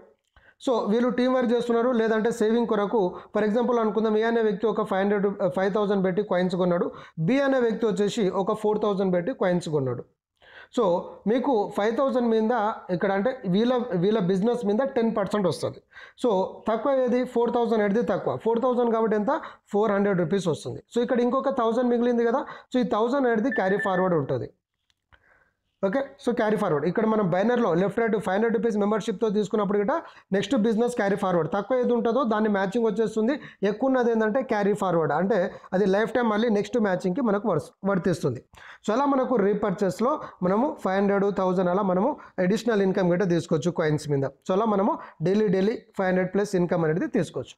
సో వీళ్ళు టీం వర్క్ చేస్తున్నారు, లేదంటే సేవింగ్ కొరకు ఫర్ ఎగ్జాంపుల్ అనుకుందాం ఏ అనే వ్యక్తి ఒక 5,000 పెట్టి కాయిన్స్ కొన్నాడు, బి అనే వ్యక్తి వచ్చేసి ఒక 4,000 పెట్టి కాయిన్స్ కొన్నాడు. సో మీకు 5,000 మీద ఇక్కడ అంటే వీళ్ళ బిజినెస్ మీద 10% వస్తుంది. సో తక్కువ ఏది 4,000 అనేది తక్కువ, 4,000 కాబట్టి ఎంత 400 రూపీస్ వస్తుంది. సో ఇక్కడ ఇంకొక 1,000 మిగిలింది కదా, సో ఈ 1,000 అనేది క్యారీ ఫార్వర్డ్ ఉంటుంది. ఓకే, సో క్యారీ ఫార్వర్డ్ ఇక్కడ మనం బైనర్లో లెఫ్ట్ రైట్ 500 రూపీస్ మెంబర్షిప్తో తీసుకున్నప్పుడు కూడా నెక్స్ట్ బిజినెస్ క్యారీ ఫార్వర్డ్, తక్కువ ఏది ఉంటుందో దాన్ని మ్యాచింగ్ వచ్చేస్తుంది, ఎక్కువ ఉన్నది ఏంటంటే క్యారీ ఫార్వర్డ్, అంటే అది లైఫ్ టైం మళ్ళీ నెక్స్ట్ మ్యాచింగ్కి మనకు వర్తిస్తుంది. సో అలా మనకు రీపర్చేస్లో మనము 500, 1,000 అలా మనము అడిషనల్ ఇన్కమ్ గట్రా తీసుకోవచ్చు కాయిన్స్ మీద. సో అలా మనము డైలీ 500 ప్లస్ ఇన్కమ్ అనేది తీసుకోవచ్చు.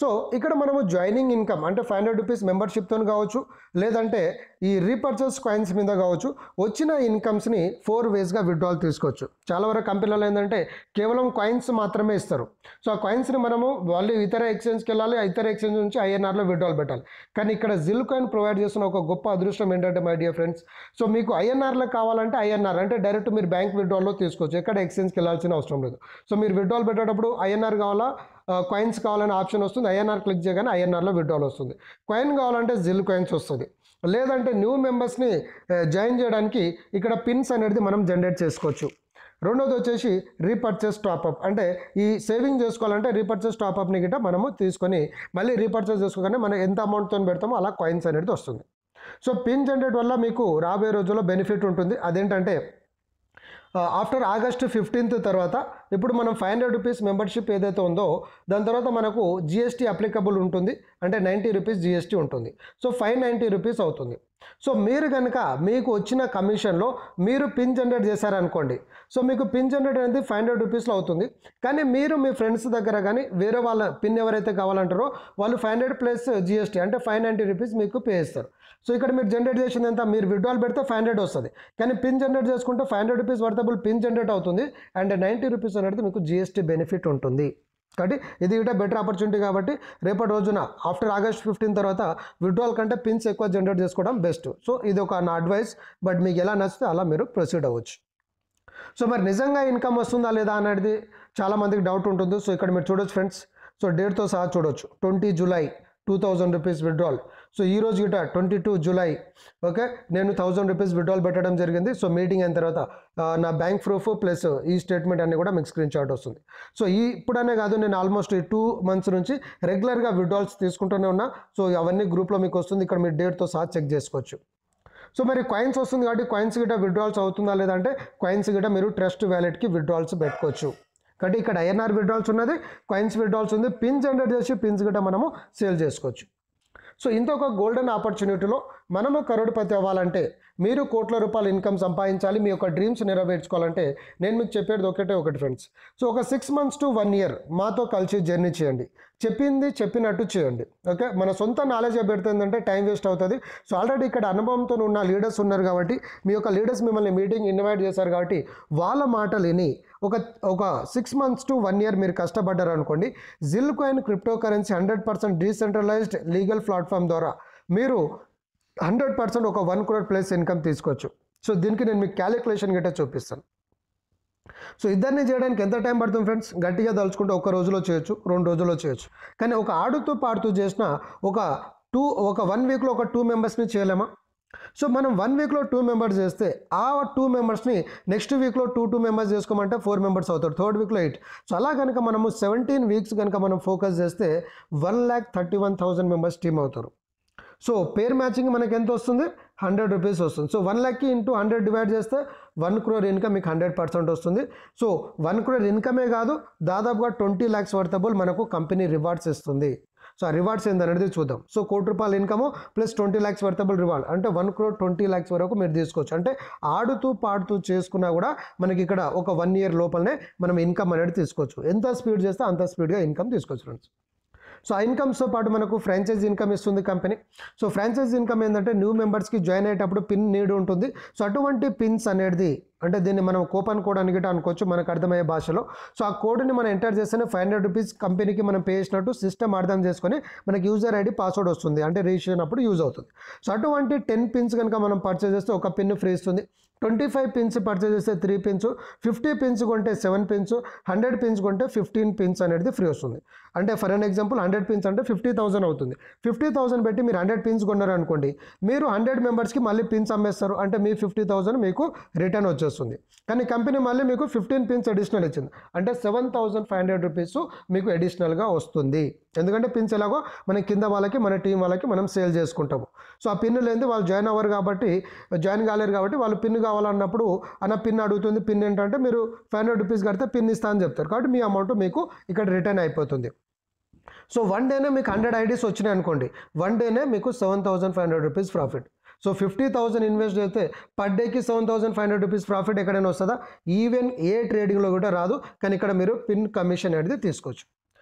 సో ఇక్కడ మనము జాయినింగ్ ఇన్కమ్ అంటే 500 రూపీస్ మెంబర్షిప్తో కావచ్చు, లేదంటే ఈ రీపర్చేస్ కాయిన్స్ మీద కావచ్చు, వచ్చిన ఇన్కమ్స్ని 4 వేస్గా విత్డ్రాల్ తీసుకోవచ్చు. చాలా వరకు కంపెనీలలో ఏంటంటే కేవలం కాయిన్స్ మాత్రమే ఇస్తారు. సో ఆ కాయిన్స్ని మనము వాళ్ళు ఇతర ఎక్స్చేంజ్కి వెళ్ళాలి, ఇతర ఎక్స్చేంజ్ నుంచి ఐఎన్ఆర్లో విత్డ్రాల్ పెట్టాలి. కానీ ఇక్కడ జిల్ కాయిన్ ప్రొవైడ్ చేస్తున్న ఒక గొప్ప అదృష్టం ఏంటంటే మై డియర్ ఫ్రెండ్స్, సో మీకు ఐఎన్ఆర్లో కావాలంటే ఐఎన్ఆర్ అంటే డైరెక్ట్ మీరు బ్యాంక్ విత్డ్రాల్లో తీసుకోవచ్చు, ఎక్కడ ఎక్స్చేంజ్కి వెళ్ళాల్సిన అవసరం లేదు. సో మీరు విత్డ్రాల్ పెట్టేటప్పుడు ఐఎన్ఆర్ కావాలా కాయిన్స్ కావాలనే ఆప్షన్ వస్తుంది, ఐఎన్ఆర్ క్లిక్ చేయగానే ఐఎన్ఆర్లో విత్డ్రాల్ వస్తుంది. కాయిన్ కావాలంటే జిల్ కాయిన్స్ వస్తుంది. లేదంటే న్యూ మెంబర్స్ని జాయిన్ చేయడానికి ఇక్కడ పిన్స్ అనేది మనం జనరేట్ చేసుకోవచ్చు. రెండోది వచ్చేసి రీపర్చేస్ టాప్అప్, అంటే ఈ సేవింగ్ చేసుకోవాలంటే రీపర్చేస్ టాప్అప్ని గిట్ట మనము తీసుకొని మళ్ళీ రీపర్చేస్ చేసుకోగానే మనం ఎంత అమౌంట్తో పెడతామో అలా కాయిన్స్ అనేది వస్తుంది. సో పిన్ జనరేట్ వల్ల మీకు రాబోయే రోజుల్లో బెనిఫిట్ ఉంటుంది. అదేంటంటే ఆఫ్టర్ ఆగస్ట్ 15th తర్వాత ఇప్పుడు మనం 500 రూపీస్ మెంబర్షిప్ ఏదైతే ఉందో దాని తర్వాత మనకు జిఎస్టీ అప్లికబుల్ ఉంటుంది, అంటే 90 రూపీస్ జిఎస్టీ ఉంటుంది. సో 590 రూపీస్ అవుతుంది. సో మీరు కనుక మీకు వచ్చిన కమిషన్లో మీరు పిన్ జనరేట్ చేశారనుకోండి, సో మీకు పిన్ జనరేట్ అనేది 500 రూపీస్లో అవుతుంది. కానీ మీరు మీ ఫ్రెండ్స్ దగ్గర కానీ వేరే వాళ్ళ పిన్ ఎవరైతే కావాలంటారో వాళ్ళు 500 ప్లస్ జిఎస్టీ అంటే 590 రూపీస్ మీకు పే చేస్తారు. సో ఇక్కడ మీరు జనరేట్ చేసింది ఎంత, మీరు విత్డ్రాల్ పెడితే 500 వస్తుంది, కానీ పిన్ జనరేట్ చేసుకుంటే 500 రూపీస్ వర్తబుల్ పిన్ జనరేట్ అవుతుంది, అండ్ 90 రూపీస్ అనేది మీకు జిఎస్టీ బెనిఫిట్ ఉంటుంది. కాబట్టి ఇది కూడా బెటర్ ఆపర్చునిటీ. కాబట్టి రేపటి రోజున ఆఫ్టర్ ఆగస్ట్ 15 తర్వాత విత్డ్రాల్ కంటే పిన్స్ ఎక్కువ జనరేట్ చేసుకోవడం బెస్ట్. సో ఇది ఒక నా అడ్వైస్, బట్ మీకు ఎలా నచ్చితే అలా మీరు ప్రొసీడ్ అవ్వచ్చు. సో మరి నిజంగా ఇన్కమ్ వస్తుందా లేదా అనేది చాలామందికి డౌట్ ఉంటుంది. సో ఇక్కడ మీరు చూడొచ్చు ఫ్రెండ్స్, సో డేట్తో సహా చూడొచ్చు. 20 జూలై 2000 రూపీస్ విత్డ్రాల్. సో ఈ రోజు గిట 22 జూలై ఓకే నేను 1000 రూపీస్ విత్డ్రాల్ పెట్టడం జరిగింది. సో మీటింగ్ అయిన తర్వాత నా బ్యాంక్ ప్రూఫ్ ప్లస్ ఈ స్టేట్మెంట్ అన్ని కూడా మీకు స్క్రీన్ షాట్ వస్తుంది. సో ఇప్పుడనే కాదు, నేను ఆల్మోస్ట్ 2 months నుంచి రెగ్యులర్గా విత్డ్రాల్స్ తీసుకుంటూనే ఉన్నా. సో అవన్నీ గ్రూప్లో మీకు వస్తుంది, ఇక్కడ మీరు డేట్తో సహా చెక్ చేసుకోవచ్చు. సో మరి కాయిన్స్ వస్తుంది కాబట్టి కాయిన్స్ గిట విత్డ్రాల్స్ అవుతుందా లేదంటే కాయిన్స్ గిట మీరు ట్రస్ట్ వ్యాలెట్కి విత్డ్రాల్స్ పెట్టుకోవచ్చు. కాబట్టి ఇక్కడ ఐఎన్ఆర్ విత్డ్రాల్స్ ఉన్నది, కాయిన్స్ విత్డ్రాల్స్ ఉంది, పిన్ జనరేట్ చేసి పిన్స్ గిట మనము సేల్ చేసుకోవచ్చు. సో ఇంకొక గోల్డెన్ ఆపర్చునిటీలో మనము కరోడ్పతి అవ్వాలంటే, మీరు కోట్ల రూపాయల ఇన్కమ్ సంపాదించాలి, మీ యొక్క డ్రీమ్స్ నెరవేర్చుకోవాలంటే నేను మీకు చెప్పేది ఒకటి ఫ్రెండ్స్. సో ఒక 6 months to 1 year మాతో కలిసి జర్నీ చేయండి. చెప్పింది చెప్పినట్టు చేయండి. ఓకే, మన సొంత నాలెడ్జ్ పెడుతుందంటే టైం వేస్ట్ అవుతుంది. సో ఆల్రెడీ ఇక్కడ అనుభవంతో ఉన్న లీడర్స్ ఉన్నారు కాబట్టి, మీ యొక్క లీడర్స్ మిమ్మల్ని మీటింగ్ ఇన్వైట్ చేశారు కాబట్టి వాళ్ళ మాటలు విని ఒక 6 months to 1 year మీరు కష్టపడ్డారు అనుకోండి, జిల్ coin crypto currency 100% decentralised legal platform ద్వారా మీరు 100% ఒక 1 crore ప్లస్ ఇన్కమ్ తీసుకోవచ్చు. సో దీనికి నేను మీకు క్యాలిక్యులేషన్ గట్రా చూపిస్తాను. సో ఇద్దరిని చేయడానికి ఎంత టైం పడుతుంది ఫ్రెండ్స్? గట్టిగా తలుచుకుంటే 1 రోజులో చేయొచ్చు, 2 రోజుల్లో చేయొచ్చు. కానీ ఒక ఆడుతూ పాడుతూ చేసిన ఒక 1 weekలో ఒక 2 మెంబర్స్ని చేయలేమా? సో మనం 1 weekలో 2 members చేస్తే ఆ 2 membersని నెక్స్ట్ వీక్లో 2 members చేసుకోమంటే 4 members అవుతారు, 3rd weekలో 8. సో అలా కనుక మనము 17 weeks కనుక మనం ఫోకస్ చేస్తే 1,31,000 members టీమ్ అవుతారు. సో పేర్ మ్యాచింగ్ మనకి ఎంత వస్తుంది? 100 రూపీస్ వస్తుంది. సో 1 lakh ఇంటూ 100 డివైడ్ చేస్తే 1 crore ఇన్కమ్ మీకు 100% వస్తుంది. సో 1 crore ఇన్కమే కాదు, దాదాపుగా 20 lakhs వర్తబుల్ మనకు కంపెనీ రివార్డ్స్ ఇస్తుంది. సో ఆ రివార్డ్స్ ఏందనేది చూద్దాం. సో 1 crore రూపాయల income plus 20 lakhs worthable reward అంటే 1 crore 20 lakhs వరకు మీరు తీసుకోవచ్చు. అంటే ఆడుతూ పాడుతూ చేసుకున్నా కూడా మనకి ఇక్కడ ఒక 1 year లోపలనే మనం ఇన్కమ్ అనేది తీసుకోవచ్చు. ఎంత స్పీడ్ చేస్తే అంత స్పీడ్గా ఇన్కమ్ తీసుకోవచ్చు ఫ్రెండ్స్. సో ఆ ఇన్కమ్స్తో పాటు మనకు ఫ్రాంచైజ్ ఇన్కమ్ ఇస్తుంది కంపెనీ. సో ఫ్రాంచైజ్ ఇన్కమ్ ఏంటంటే న్యూ మెంబర్స్కి జాయిన్ అయ్యేటప్పుడు పిన్ నీడ్ ఉంటుంది. సో అటువంటి పిన్స్ అనేది అంటే దీన్ని మనం కూపన్ కోడ్ అని గిట్ట అనుకోవచ్చు మనకు అర్థమయ్యే భాషలో. సో ఆ కోడ్ని మనం ఎంటర్ చేస్తేనే 500 రూపీస్ కంపెనీకి మనం పే చేసినట్టు సిస్టమ్ అర్థం చేసుకొని మనకి యూజర్ ఐడి పాస్వర్డ్ వస్తుంది, అంటే రిజిస్ట్రేషన్ అప్పుడు యూజ్ అవుతుంది. సో అటువంటి 10 పిన్స్ కనుక మనం పర్చేజ్ చేస్తే ఒక పిన్ ఫ్రీ ఇస్తుంది. 25 పిన్స్ పర్చేజ్ చేస్తే 3 పిన్స్, 50 పిన్స్ కొంటే 7 పిన్స్, 100 పిన్స్ కొంటే 15 పిన్స్ అనేది ఫ్రీ వస్తుంది. అంటే ఫర్ అన్ ఎగ్జాంపుల్ 100 పిన్స్ అంటే 50,000 అవుతుంది. 50,000 పెట్టి మీరు 100 పిన్స్ కొన్నారు అనుకోండి, మీరు 100 మెంబర్స్కి మళ్ళీ పిన్స్ అమ్మేస్తారు, అంటే మీ 50,000 మీకు రిటర్న్ వచ్చేస్తుంది. కానీ కంపెనీ మళ్ళీ మీకు 15 పిన్స్ అడిషనల్ ఇచ్చింది, అంటే 7,500 రూపీస్ మీకు అడిషనల్గా వస్తుంది. ఎందుకంటే పిన్స్ ఎలాగో మన కింద వాళ్ళకి మన టీం వాళ్ళకి మనం సేల్ చేసుకుంటాము. సో ఆ పిన్ లేనిది వాళ్ళు జాయిన్ అవ్వరు కాబట్టి, జాయిన్ కాలేరు కాబట్టి వాళ్ళు పిన్ కావాలన్నప్పుడు అన్న పిన్ అడుగుతుంది. పిన్ ఏంటంటే మీరు 500 రూపీస్ కడితే పిన్ ఇస్తా అని చెప్తారు, కాబట్టి మీ అమౌంట్ మీకు ఇక్కడ రిటర్న్ అయిపోతుంది. సో 1 డేనే మీకు 100 ఐడీస్ వచ్చినాయి అనుకోండి, 1 డేనే మీకు 7,500 రూపీస్ ప్రాఫిట్. సో 50,000 ఇన్వెస్ట్ చేస్తే పర్ డేకి 7,500 రూపీస్ ప్రాఫిట్ ఎక్కడైనా వస్తుందా? ఈవెన్ ఏ ట్రేడింగ్లో కూడా రాదు. కానీ ఇక్కడ మీరు పిన్ కమిషన్ అనేది తీసుకోవచ్చు.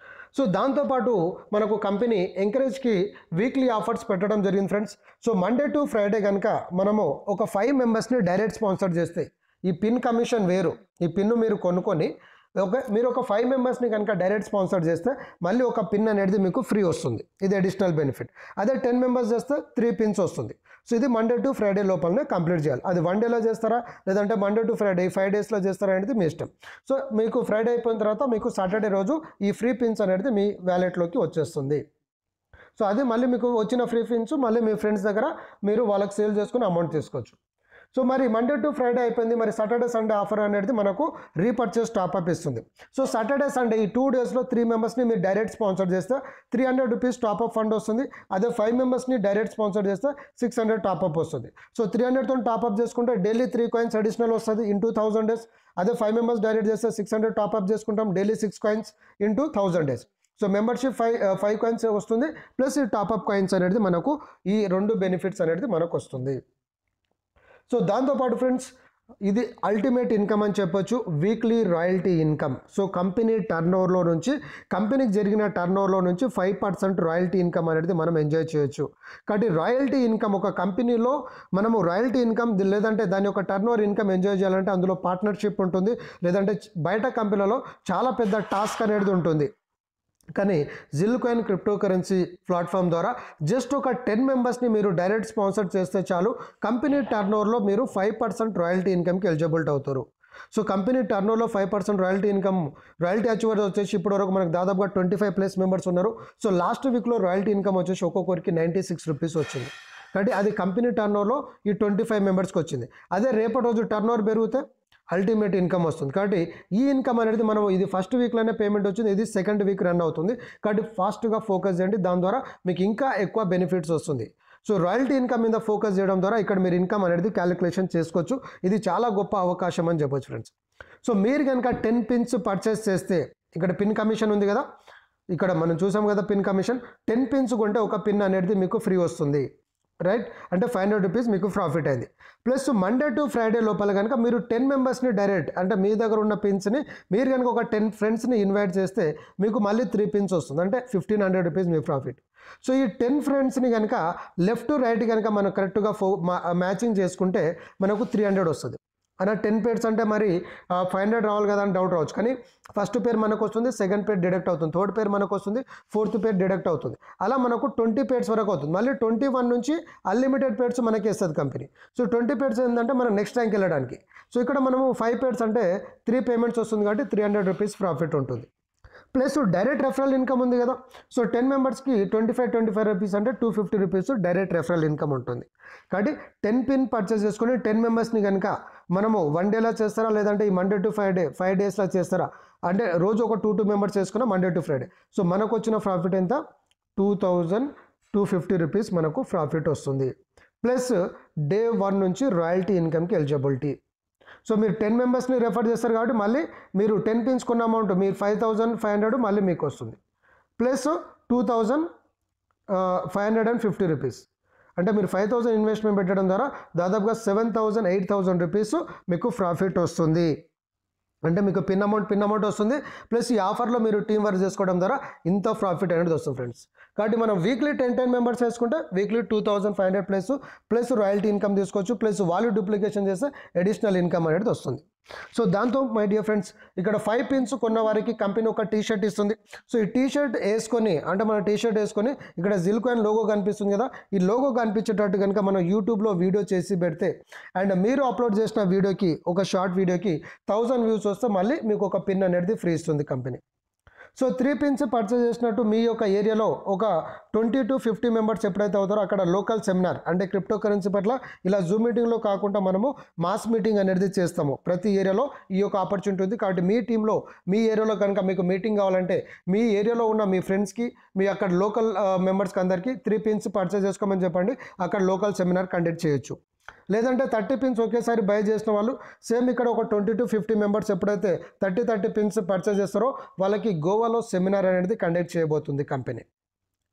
సో దాంతోపాటు మనకు కంపెనీ ఎంకరేజ్కి వీక్లీ ఆఫర్స్ పెట్టడం జరిగింది friends. So Monday to Friday కనుక మనము ఒక 5 మెంబర్స్ని డైరెక్ట్ స్పాన్సర్ చేస్తే ఈ పిన్ కమిషన్ వేరు, ఈ పిన్ను మీరు కొనుక్కొని మీరు ఒక 5 మెంబర్స్ని కనుక డైరెక్ట్ స్పాన్సర్ చేస్తే మళ్ళీ ఒక పిన్ అనేది మీకు ఫ్రీ వస్తుంది, ఇది అడిషనల్ బెనిఫిట్. అదే 10 మెంబర్స్ చేస్తే 3 పిన్స్ వస్తుంది. సో ఇది మండే టు ఫ్రైడే లోపలనే కంప్లీట్ చేయాలి. అది 1 డేలో చేస్తారా లేదంటే మండే టు ఫ్రైడే 5 డేస్లో చేస్తారా అనేది మీ ఇష్టం. సో మీకు ఫ్రైడే అయిపోయిన తర్వాత మీకు సాటర్డే రోజు ఈ ఫ్రీ పిన్స్ అనేది మీ వ్యాలెట్లోకి వచ్చేస్తుంది. సో అది మళ్ళీ మీకు వచ్చిన ఫ్రీ పిన్స్ మళ్ళీ మీ ఫ్రెండ్స్ దగ్గర మీరు వాళ్ళకి సేల్ చేసుకుని అమౌంట్ తీసుకోవచ్చు. సో మరి మండే టు ఫ్రైడే అయిపోయింది, మరి సాటర్డే సండే ఆఫర్ అనేది మనకు రీపర్చేస్ టాప్అప్ ఇస్తుంది. సో సాటర్డే సండే ఈ 2 డేస్లో 3 మెంబర్స్ని మీరు డైరెక్ట్ స్పాన్సర్ చేస్తే 300 రూపీస్ టాప్అప్ ఫండ్ వస్తుంది. అదే 5 మెంబర్స్ని డైరెక్ట్ స్పాన్సర్ చేస్తే 600 టాప్అప్ వస్తుంది. సో 300తో టాప్అప్ చేసుకుంటే డైలీ 3 కాయిన్స్ అడిషనల్ వస్తుంది ఇంటూ 1000 డేస్. అదే 5 మెంబర్స్ డైరెక్ట్ చేస్తే 600 టాప్అప్ చేసుకుంటాం, daily 6 coins into 1000 days. So membership 5 coins వస్తుంది, ప్లస్ ఈ టాప్అప్ కాయిన్స్ అనేది మనకు ఈ 2 బెనిఫిట్స్ అనేది మనకు వస్తుంది. సో దాంతోపాటు ఫ్రెండ్స్ ఇది అల్టిమేట్ ఇన్కమ్ అని చెప్పొచ్చు, weekly royalty income. So company టర్నోవర్లో నుంచి, కంపెనీకి జరిగిన టర్నోవర్లో నుంచి 5% రాయల్టీ ఇన్కమ్ అనేది మనం ఎంజాయ్ చేయొచ్చు. కాబట్టి రాయల్టీ ఇన్కమ్ ఒక కంపెనీలో మనము రాయల్టీ ఇన్కమ్ లేదంటే దాని యొక్క టర్నోవర్ ఇన్కమ్ ఎంజాయ్ చేయాలంటే అందులో పార్ట్నర్షిప్ ఉంటుంది, లేదంటే బయట కంపెనీలలో చాలా పెద్ద టాస్క్ అనేది ఉంటుంది. కానీ జిల్కాయిన్ క్రిప్టో కరెన్సీ ప్లాట్ఫామ్ ద్వారా జస్ట్ ఒక 10 మెంబర్స్ని మీరు డైరెక్ట్ స్పాన్సర్ చేస్తే చాలు, కంపెనీ టర్నోవర్లో మీరు 5% రాయల్టీ ఇన్కమ్కి ఎలిజిబుల్ అవుతారు. సో కంపెనీ టర్నోవర్లో 5% రాయల్టీ ఇన్కమ్, రాయల్టీ అచీవర్స్ వచ్చేసి ఇప్పటివరకు మనకు దాదాపుగా 25+ మెంబర్స్ ఉన్నారు. సో లాస్ట్ వీక్లో రాయల్టీ ఇన్కమ్ వచ్చేసి ఒక్కొక్కరికి 96 రూపీస్ వచ్చింది. కాబట్టి అది కంపెనీ టర్నోవర్లో ఈ 25 మెంబర్స్కి వచ్చింది. అదే రేపటి రోజు టర్నోవర్ పెరిగితే అల్టిమేట్ ఇన్కమ్ వస్తుంది. కాబట్టి ఈ ఇన్కమ్ అనేది మనం ఇది ఫస్ట్ వీక్లోనే పేమెంట్ వచ్చింది, ఇది సెకండ్ వీక్ రన్ అవుతుంది. కాబట్టి ఫాస్ట్గా ఫోకస్ చేయండి, దాని ద్వారా మీకు ఇంకా ఎక్కువ బెనిఫిట్స్ వస్తుంది. సో రాయల్టీ ఇన్కమ్ మీద ఫోకస్ చేయడం ద్వారా ఇక్కడ మీరు ఇన్కమ్ అనేది క్యాలిక్యులేషన్ చేసుకోవచ్చు. ఇది చాలా గొప్ప అవకాశం అని చెప్పొచ్చు ఫ్రెండ్స్. సో మీరు కనుక 10 పిన్స్ పర్చేస్ చేస్తే ఇక్కడ పిన్ కమిషన్ ఉంది కదా, ఇక్కడ మనం చూసాం కదా పిన్ కమిషన్, 10 పిన్స్ కొంటే ఒక పిన్ అనేది మీకు ఫ్రీ వస్తుంది, రైట్? అంటే 500 రూపీస్ మీకు ప్రాఫిట్ అయింది. ప్లస్ మండే టు ఫ్రైడే లోపల కనుక మీరు 10 మెంబర్స్ని డైరెక్ట్ అంటే మీ దగ్గర ఉన్న పిన్స్ని మీరు కనుక ఒక 10 ఫ్రెండ్స్ని ఇన్వైట్ చేస్తే మీకు మళ్ళీ 3 పిన్స్ వస్తుంది, అంటే 1500 రూపీస్ మీ ప్రాఫిట్. సో ఈ 10 ఫ్రెండ్స్ని కనుక లెఫ్ట్ టు రైట్ కనుక మనం కరెక్ట్గా మ్యాచింగ్ చేసుకుంటే మనకు 300 వస్తుంది. అలా 10 పేర్స్ అంటే మరి 500 రావాలి కదా అని డౌట్ రావచ్చు. కానీ ఫస్ట్ పేరు మనకు వస్తుంది, సెకండ్ పేరు డిడక్ట్ అవుతుంది, థర్డ్ పేరు మనకు వస్తుంది, ఫోర్త్ పేరు డిడక్ట్ అవుతుంది. అలా మనకు 20 పేర్స్ వరకు అవుతుంది. మళ్ళీ 21 నుంచి అన్లిమిటెడ్ పేర్స్ మనకి ఇస్తుంది కంపెనీ. సో 20 పేర్స్ ఏంటంటే మనం నెక్స్ట్ ర్యాంక్ వెళ్ళడానికి. సో ఇక్కడ మనము 5 పేర్స్ అంటే 3 పేమెంట్స్ వస్తుంది, కాబట్టి 300 రూపీస్ ప్రాఫిట్ ఉంటుంది. ప్లస్ డైరెక్ట్ రెఫరల్ ఇన్కమ్ ఉంది కదా. సో 10 మెంబర్స్కి 25 రూపీస్ అంటే 250 రూపీస్ డైరెక్ట్ రెఫరల్ ఇన్కమ్ ఉంటుంది. కాబట్టి 10 పిన్ పర్చేస్ చేసుకుని 10 మెంబర్స్ని కనుక మనము 1 డేలో చేస్తారా లేదంటే ఈ మండే టు ఫ్రైడే 5 డేస్లో చేస్తారా అంటే రోజు ఒక 2 మెంబర్స్ చేసుకున్నా మండే టు ఫ్రైడే. సో మనకు వచ్చిన ప్రాఫిట్ ఎంత 2250 రూపీస్ మనకు ప్రాఫిట్ వస్తుంది. ప్లస్ డే 1 నుంచి రాయల్టీ ఇన్కమ్కి ఎలిజిబిలిటీ. సో మీరు 10 మెంబర్స్ని రెఫర్ చేస్తారు కాబట్టి మళ్ళీ మీరు 10 పిన్స్ కొన్న అమౌంట్ మీరు 5500 మళ్ళీ మీకు వస్తుంది. ప్లస్ 2550 రూపీస్ అంటే మీరు 5000 ఇన్వెస్ట్మెంట్ పెట్టడం ద్వారా దాదాపుగా 7000 8000 రూపీస్ మీకు ప్రాఫిట్ వస్తుంది. అంటే మీకు పిన్ అమౌంట్ వస్తుంది. ప్లస్ ఈ ఆఫర్లో మీరు టీం వర్క్ చేసుకోవడం ద్వారా ఇంత ప్రాఫిట్ అనేది వస్తుంది ఫ్రెండ్స్. కాబట్టి మనం వీక్లీ 10 మెంబర్స్ వేసుకుంటే వీక్లీ 2500 ప్లస్ రాయల్టీ ఇన్కమ్ తీసుకోవచ్చు. ప్లస్ వాల్యూ డూప్లికేషన్ చేస్తే అడిషనల్ ఇన్కమ్ అనేది వస్తుంది. సో దాంతో మై డియర్ ఫ్రెండ్స్ ఇక్కడ 5 పిన్స్ కొన్న వారికి కంపెనీ ఒక టీ-షర్ట్ ఇస్తుంది. సో ఈ టీ-షర్ట్ వేసుకొని అంటే మన టీ-షర్ట్ వేసుకొని ఇక్కడ జిల్కాయిన్ లోగో కనిపిస్తుంది కదా, ఈ లోగో కనిపించేటట్టు కనుక మనం యూట్యూబ్లో వీడియో చేసి పెడితే అండ్ మీరు అప్లోడ్ చేసిన వీడియోకి ఒక షార్ట్ వీడియోకి 1000 వ్యూస్ వస్తే మళ్ళీ మీకు ఒక పిన్ అనేది ఫ్రీ ఇస్తుంది కంపెనీ. సో 3 పిన్స్ పర్చేస్ చేసినట్టు మీ యొక్క ఏరియాలో ఒక 20 to 50 మెంబర్స్ ఎప్పుడైతే అవుతారో అక్కడ లోకల్ సెమినార్ అంటే క్రిప్టో కరెన్సీ పట్ల ఇలా జూమ్ మీటింగ్లో కాకుండా మనము మాస్ మీటింగ్ అనేది చేస్తాము. ప్రతి ఏరియాలో ఈ యొక్క ఆపర్చునిటీ ఉంది. కాబట్టి మీ టీంలో మీ ఏరియాలో కనుక మీకు మీటింగ్ కావాలంటే మీ ఏరియాలో ఉన్న మీ ఫ్రెండ్స్కి మీ అక్కడ లోకల్ మెంబర్స్కి అందరికీ 3 పిన్స్ పర్చేస్ చేసుకోమని చెప్పండి. అక్కడ లోకల్ సెమినార్ కండక్ట్ చేయొచ్చు. లేదంటే 30 పిన్స్ ఒకేసారి బై చేసిన వాళ్ళు సేమ్ ఇక్కడ ఒక 20 to 50 మెంబర్స్ ఎప్పుడైతే 30 పిన్స్ పర్చేస్ చేస్తారో వాళ్ళకి గోవాలో సెమినార్ అనేది కండక్ట్ చేయబోతుంది company.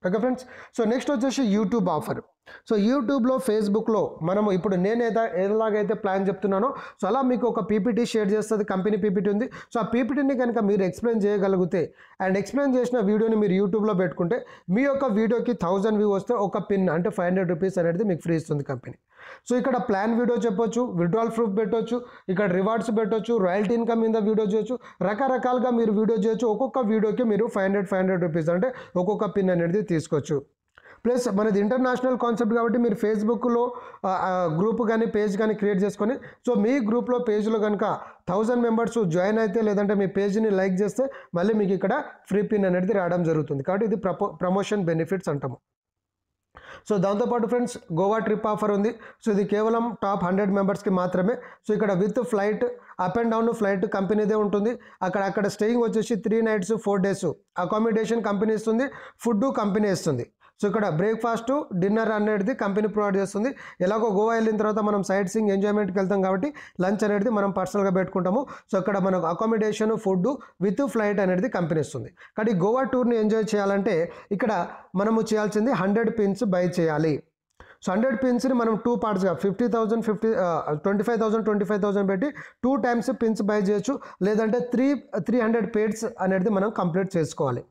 Okay friends. So next వచ్చేసి యూట్యూబ్ ఆఫర్. సో యూట్యూబ్లో, ఫేస్బుక్లో మనము ఇప్పుడు నేను ఎలాగైతే ప్లాన్ చెప్తున్నానో సో అలా మీకు ఒక పీపీటీ షేర్ చేస్తుంది, కంపెనీ పీపీటీ ఉంది. సో ఆ పీపీటీని కనుక మీరు ఎక్స్ప్లెయిన్ చేయగలిగితే అండ్ ఎక్స్ప్లెయిన్ చేసిన వీడియోని మీరు యూట్యూబ్లో పెట్టుకుంటే మీ యొక్క వీడియోకి 1000 వ్యూ వస్తే ఒక పిన్ అంటే 500 రూపీస్ అనేది మీకు ఫ్రీ ఇస్తుంది కంపెనీ. సో ఇక్కడ ప్లాన్ వీడియో చెప్పొచ్చు, విత్డ్రాల్ ప్రూఫ్ పెట్టొచ్చు, ఇక్కడ రివార్డ్స్ పెట్టొచ్చు, రాయల్టీ ఇన్కమ్ మీద వీడియో చేయొచ్చు, రకరకాలుగా మీరు వీడియో చేయొచ్చు. ఒక్కొక్క వీడియోకి మీరు 500 రూపీస్ అంటే ఒక్కొక్క పిన్ అనేది తీసుకోవచ్చు. ప్లస్ మనది ఇంటర్నేషనల్ కాన్సెప్ట్ కాబట్టి మీరు ఫేస్బుక్లో గ్రూప్ కానీ పేజ్ కానీ క్రియేట్ చేసుకొని సో మీ గ్రూప్లో పేజ్లో కనుక 1000 మెంబర్స్ జాయిన్ అయితే లేదంటే మీ పేజ్ని లైక్ చేస్తే మళ్ళీ మీకు ఇక్కడ ఫ్రీ పిన్ అనేది రావడం జరుగుతుంది. కాబట్టి ఇది ప్రమోషన్ బెనిఫిట్స్ అంటాము. సో దాంతోపాటు ఫ్రెండ్స్ గోవా ట్రిప్ ఆఫర్ ఉంది. సో ఇది కేవలం టాప్ 100 మెంబర్స్కి మాత్రమే. సో ఇక్కడ with flight up and down flight కంపెనీదే ఉంటుంది. అక్కడ స్టేయింగ్ వచ్చేసి 3 nights 4 days అకామిడేషన్ కంపెనీ ఇస్తుంది, ఫుడ్ కంపెనీ ఇస్తుంది. సో ఇక్కడ బ్రేక్ఫాస్ట్, డిన్నర్ అనేది కంపెనీ ప్రొవైడ్ చేస్తుంది. ఎలాగో గోవా వెళ్ళిన తర్వాత మనం సైట్ సీయింగ్ ఎంజాయ్మెంట్కి వెళ్తాం కాబట్టి లంచ్ అనేది మనం పర్సనల్గా పెట్టుకుంటాము. సో ఇక్కడ మనకు అకామిడేషన్, ఫుడ్ విత్ ఫ్లైట్ అనేది కంపెనీ ఇస్తుంది. కానీ గోవా టూర్ని ఎంజాయ్ చేయాలంటే ఇక్కడ మనము చేయాల్సింది 100 pins బై చేయాలి. సో 100 pinsని మనం 2 partsగా 50,000 25,000 పెట్టి 2 times పిన్స్ బై చేయొచ్చు. లేదంటే 300 pairs అనేది మనం కంప్లీట్ చేసుకోవాలి.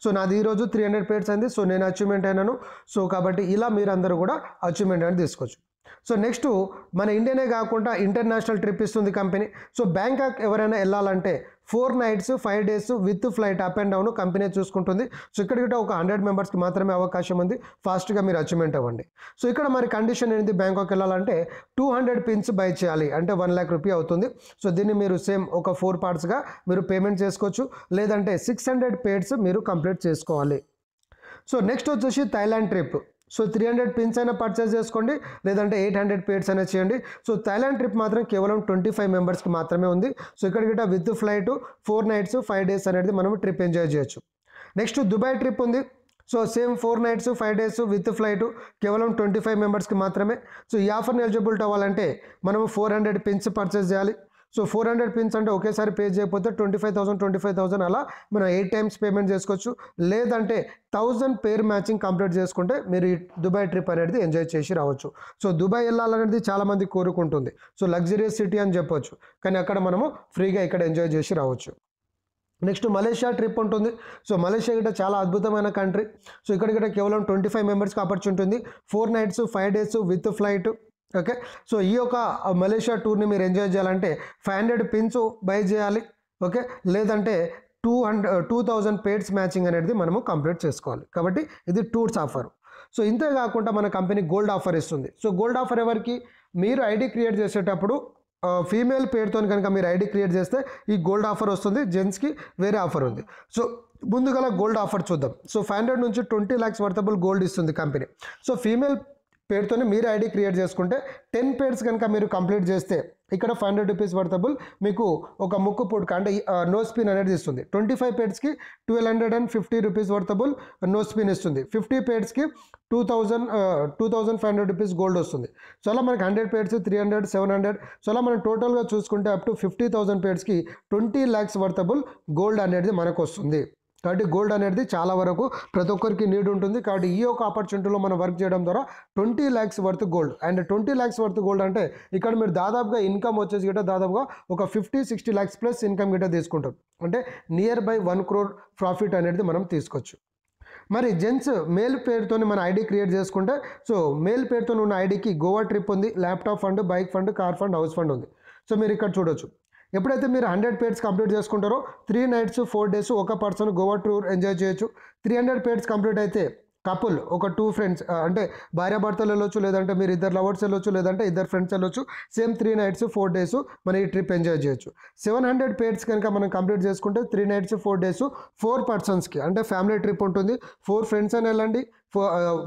సో నాది ఈరోజు 300 pairs అయింది. సో నేను అచీవ్మెంట్ అయినాను. సో కాబట్టి ఇలా మీరందరూ కూడా అచీవ్మెంట్ అనేది తీసుకోవచ్చు. సో నెక్స్ట్ మన ఇండియానే కాకుండా ఇంటర్నేషనల్ ట్రిప్ ఇస్తుంది కంపెనీ. సో బ్యాంకాక్ ఎవరైనా వెళ్ళాలంటే 4 nights 5 days with flight up and down company చూసుకుంటుంది. సో ఇక్కడ ఒక 100 మెంబర్స్కి మాత్రమే అవకాశం ఉంది. ఫాస్ట్గా మీరు అచీవ్మెంట్ అవ్వండి. సో ఇక్కడ మరి కండిషన్ ఏంటి, బ్యాంకాక్ వెళ్ళాలంటే 200 pins బై చేయాలి అంటే 1 lakh రూపీ అవుతుంది. సో దీన్ని మీరు సేమ్ ఒక 4 partsగా మీరు పేమెంట్ చేసుకోవచ్చు. లేదంటే 600 pairs మీరు కంప్లీట్ చేసుకోవాలి. సో నెక్స్ట్ వచ్చేసి థాయిలాండ్ ట్రిప్. సో 300 pins అయినా పర్చేస్ చేసుకోండి, లేదంటే 800 pairs అయినా చేయండి. సో థాయిలాండ్ ట్రిప్ మాత్రం కేవలం 25 మెంబర్స్కి మాత్రమే ఉంది. సో ఇక్కడ గిట్ట విత్ ఫ్లైట్ 4 nights 5 days అనేది మనం ట్రిప్ ఎంజాయ్ చేయొచ్చు. నెక్స్ట్ దుబాయ్ ట్రిప్ ఉంది. So same 4 nights 5 days with flight కేవలం 25 మెంబర్స్కి మాత్రమే. సో ఈ ఆఫర్ని ఎలిజిబిలిటీ అవ్వాలంటే మనము 400 pins పర్చేస్ చేయాలి. సో 400 pins అంటే ఒకేసారి పే చేయకపోతే 25,000 అలా మనం 8 times పేమెంట్ చేసుకోవచ్చు. లేదంటే 1000 pair మ్యాచింగ్ కంప్లీట్ చేసుకుంటే మీరు ఈ దుబాయ్ ట్రిప్ అనేది ఎంజాయ్ చేసి రావచ్చు. సో దుబాయ్ వెళ్ళాలనేది చాలామంది కోరుకుంటుంది. సో లగ్జరియస్ సిటీ అని చెప్పొచ్చు, కానీ అక్కడ మనము ఫ్రీగా ఇక్కడ ఎంజాయ్ చేసి రావచ్చు. నెక్స్ట్ మలేషియా ట్రిప్ ఉంటుంది. సో మలేషియా గిట్ట చాలా అద్భుతమైన కంట్రీ. సో ఇక్కడ గిట్ట కేవలం 25 మెంబర్స్కి ఆపర్చునిటీ ఉంది. 4 nights 5 days with flight. Okay, so ఈ యొక్క మలేషియా టూర్ని మీరు ఎంజాయ్ చేయాలంటే 500 pins బై చేయాలి. ఓకే, లేదంటే 2000 pairs మ్యాచింగ్ అనేది మనము కంప్లీట్ చేసుకోవాలి. కాబట్టి ఇది టూర్స్ ఆఫర్. సో ఇంతే కాకుండా మన కంపెనీ గోల్డ్ ఆఫర్ ఇస్తుంది. సో గోల్డ్ ఆఫర్ ఎవరికి, మీరు ఐడి క్రియేట్ చేసేటప్పుడు ఫీమేల్ పేరుతో కనుక మీరు ఐడి క్రియేట్ చేస్తే ఈ గోల్డ్ ఆఫర్ వస్తుంది. జెంట్స్కి వేరే ఆఫర్ ఉంది. సో ముందుగా గోల్డ్ ఆఫర్ చూద్దాం. సో 500 నుంచి 20 lakhs వర్తబుల్ గోల్డ్ ఇస్తుంది కంపెనీ. సో ఫీమేల్ పేరుతోనే మీరు ఐడి క్రియేట్ చేసుకుంటే 10 pairs కనుక మీరు కంప్లీట్ చేస్తే ఇక్కడ 500 రూపీస్ వర్తబుల్ మీకు ఒక ముక్కు పుడక అంటే నోస్ పిన్ అనేది ఇస్తుంది. 25 pairsకి 1250 రూపీస్ వర్తబుల్ నోస్ పిన్ ఇస్తుంది. 50 pairsకి 2500 రూపీస్ గోల్డ్ వస్తుంది. సో అలా మనకి 100 pairs 300 700. సో అలా మనం టోటల్గా చూసుకుంటే up to 50,000 pairsకి 20 lakhs worthable gold అనేది మనకు వస్తుంది. కాబట్టి గోల్డ్ అనేది చాలా వరకు ప్రతి ఒక్కరికి నీడ్ ఉంటుంది. కాబట్టి ఈ యొక్క ఆపర్చునిటీలో మనం వర్క్ చేయడం ద్వారా 20 lakhs worth gold. And 20 lakhs worth gold అంటే ఇక్కడ మీరు దాదాపుగా ఇన్కమ్ వచ్చేసి గిట్ట దాదాపుగా ఒక 50-60 lakhs ప్లస్ ఇన్కమ్ గిట్ట తీసుకుంటాం. అంటే నియర్ బై 1 crore ప్రాఫిట్ అనేది మనం తీసుకోవచ్చు. మరి జెంట్స్ మేల్ పేరుతో మన ఐడి క్రియేట్ చేసుకుంటే సో మేల్ పేరుతో ఉన్న ఐడికి గోవా ట్రిప్ ఉంది, laptop fund, bike fund, car fund, house fund ఉంది. సో మీరు ఇక్కడ చూడొచ్చు. ఎప్పుడైతే మీరు 100 pairs కంప్లీట్ చేసుకుంటారో 3 nights 4 days ఒక పర్సన్ గోవా టూర్ ఎంజాయ్ చేయొచ్చు. 300 pairs కంప్లీట్ అయితే కపుల్ ఒక 2 friends అంటే భార్యాభర్తలు వెళ్ళొచ్చు, లేదంటే మీరు ఇద్దరు లవర్స్ వెళ్ళొచ్చు, లేదంటే ఇద్దరు ఫ్రెండ్స్ వెళ్ళొచ్చు. సేమ్ 3 nights 4 days మన ఈ ట్రిప్ ఎంజాయ్ చేయొచ్చు. 700 pairs కనుక మనం కంప్లీట్ చేసుకుంటే 3 nights 4 days 4 personsకి అంటే ఫ్యామిలీ ట్రిప్ ఉంటుంది. 4 friends అని వెళ్ళండి,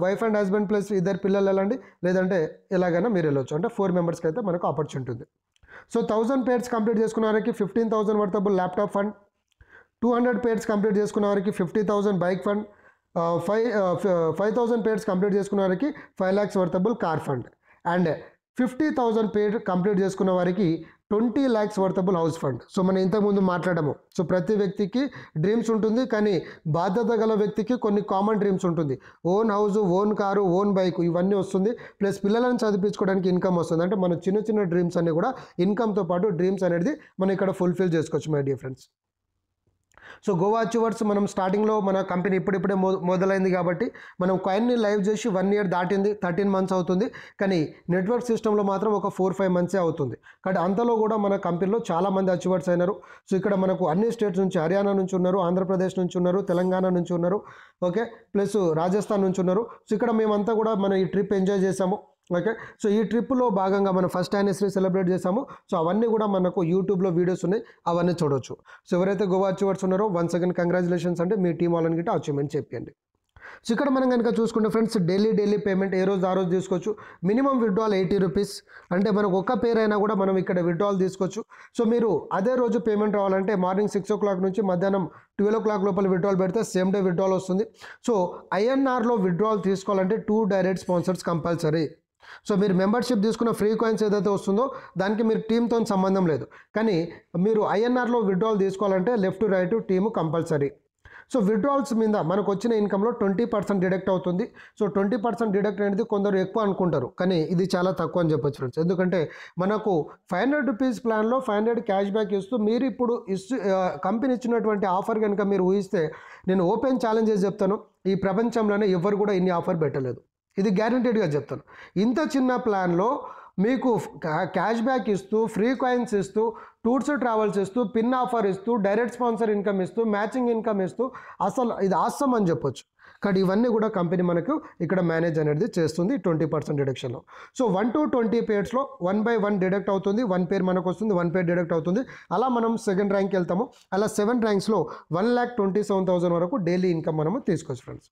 వైఫ్ అండ్ హస్బెండ్ ప్లస్ ఇద్దరు పిల్లలు వెళ్ళండి, లేదంటే ఎలాగైనా మీరు వెళ్ళొచ్చు. అంటే 4 మెంబర్స్కి అయితే మనకు ఆపర్చునిటీ ఉంది. సో 1000 pairs కంప్లీట్ చేసుకున్న వారికి 15,000 worthable laptop fund, 200 pairs complete చేసుకున్న వారికి 50,000 బైక్ ఫండ్, 5,000 pairs కంప్లీట్ చేసుకున్న వారికి 5 lakhs worthable car fund, and 50,000 paid complete చేసుకున్న వారికి 20 lakhs worthable house fund. So మనం ఇంతకుముందు మాట్లాడము. సో ప్రతి వ్యక్తికి డ్రీమ్స్ ఉంటుంది, కానీ బాధ్యత గల వ్యక్తికి కొన్ని కామన్ డ్రీమ్స్ ఉంటుంది. Own house, own car, own bike ఇవన్నీ వస్తుంది. ప్లస్ పిల్లలను చదివించుకోవడానికి ఇన్కమ్ వస్తుంది. అంటే మన చిన్న చిన్న డ్రీమ్స్ అన్నీ కూడా ఇన్కమ్తో పాటు డ్రీమ్స్ అనేది మనం ఇక్కడ ఫుల్ఫిల్ చేసుకోవచ్చు my dear friends. So Goa achievers మనం స్టార్టింగ్లో మన కంపెనీ ఇప్పుడిప్పుడే మొదలైంది కాబట్టి మనం కాయిన్ని లైవ్ చేసి 1 year దాటింది, 13 months అవుతుంది. కానీ నెట్వర్క్ సిస్టంలో మాత్రం ఒక 4-5 months అవుతుంది. కానీ అంతలో కూడా మన కంపెనీలో చాలామంది అచీవర్స్ అయినారు. సో ఇక్కడ మనకు అన్ని స్టేట్స్ నుంచి, హర్యానా నుంచి ఉన్నారు, ఆంధ్రప్రదేశ్ నుంచి ఉన్నారు, తెలంగాణ నుంచి ఉన్నారు, ఓకే, ప్లస్ రాజస్థాన్ నుంచి ఉన్నారు. సో ఇక్కడ మేమంతా కూడా మనం ఈ ట్రిప్ ఎంజాయ్ చేసాము. ఓకే, సో ఈ ట్రిప్లో భాగంగా మనం ఫస్ట్ యానివర్సరీ సెలబ్రేట్ చేసాము. సో అవన్నీ కూడా మనకు యూట్యూబ్లో వీడియోస్ ఉన్నాయి, అవన్నీ చూడొచ్చు. సో ఎవరైతే గోవా అచీవర్స్ ఉన్నారో వన్స్ అగైన్ కంగ్రాచులేషన్స్ అంటే మీ టీం వాళ్ళని గిట్ట అచీవ్మెంట్ చెప్పండి. సో ఇక్కడ మనం కనుక చూసుకుంటే ఫ్రెండ్స్, డైలీ పేమెంట్ ఏ రోజు ఆ రోజు తీసుకోవచ్చు. మినిమం విత్డ్రాల్ 80 rupees, అంటే మనకు ఒక్క పేరు అయినా కూడా మనం ఇక్కడ విత్డ్రాల్ తీసుకోవచ్చు. సో మీరు అదే రోజు పేమెంట్ రావాలంటే మార్నింగ్ 6 o'clock నుంచి మధ్యాహ్నం 12 o'clock లోపల విత్డ్రాల్ పెడితే సేమ్ డే విత్డ్రాల్ వస్తుంది. సో ఐఎన్ఆర్లో విత్డ్రాల్ తీసుకోవాలంటే 2 direct sponsors కంపల్సరీ. సో మీరు మెంబర్షిప్ తీసుకున్న ఫ్రీ కాయిన్స్ ఏదైతే వస్తుందో దానికి మీరు టీమ్తో సంబంధం లేదు. కానీ మీరు ఐఎన్ఆర్లో విత్డ్రాల్ తీసుకోవాలంటే left right team compulsory. So withdrawals మీద మనకు వచ్చిన ఇన్కంలో 20% డిడక్ట్ అవుతుంది. సో 20% డిడక్ట్ అనేది కొందరు ఎక్కువ అనుకుంటారు, కానీ ఇది చాలా తక్కువ అని చెప్పొచ్చు ఫ్రెండ్స్. ఎందుకంటే మనకు 500 rupees ప్లాన్లో 500 క్యాష్ బ్యాక్ ఇస్తూ మీరు ఇప్పుడు కంపెనీ ఇచ్చినటువంటి ఆఫర్ కనుక మీరు ఊహిస్తే, నేను ఓపెన్ ఛాలెంజెస్ చెప్తాను, ఈ ప్రపంచంలోనే ఎవరు కూడా ఇన్ని ఆఫర్ పెట్టలేదు. ఇది గ్యారంటీడ్గా చెప్తాను. ఇంత చిన్న ప్లాన్లో మీకు క్యాష్ బ్యాక్ ఇస్తూ, ఫ్రీ కాయిన్స్ ఇస్తూ, టూర్స్ ట్రావెల్స్ ఇస్తూ, పిన్ ఆఫర్ ఇస్తూ, డైరెక్ట్ స్పాన్సర్ ఇన్కమ్ ఇస్తూ, మ్యాచింగ్ ఇన్కమ్ ఇస్తూ, అసలు ఇది ఆసమ్ అని చెప్పొచ్చు. కానీ ఇవన్నీ కూడా కంపెనీ మనకు ఇక్కడ మేనేజ్ అనేది చేస్తుంది 20% డిడక్షన్లో. సో 1 to 20 పేర్స్లో 1 by 1 డిడక్ట్ అవుతుంది. 1 పేర్ మనకు వస్తుంది, 1 పేర్ డిడక్ట్ అవుతుంది. అలా మనం సెకండ్ ర్యాంక్కి వెళ్తాము. అలా 7 ranksలో 1,27,000 వరకు డైలీ ఇన్కమ్ మనము తీసుకోవచ్చు ఫ్రెండ్స్.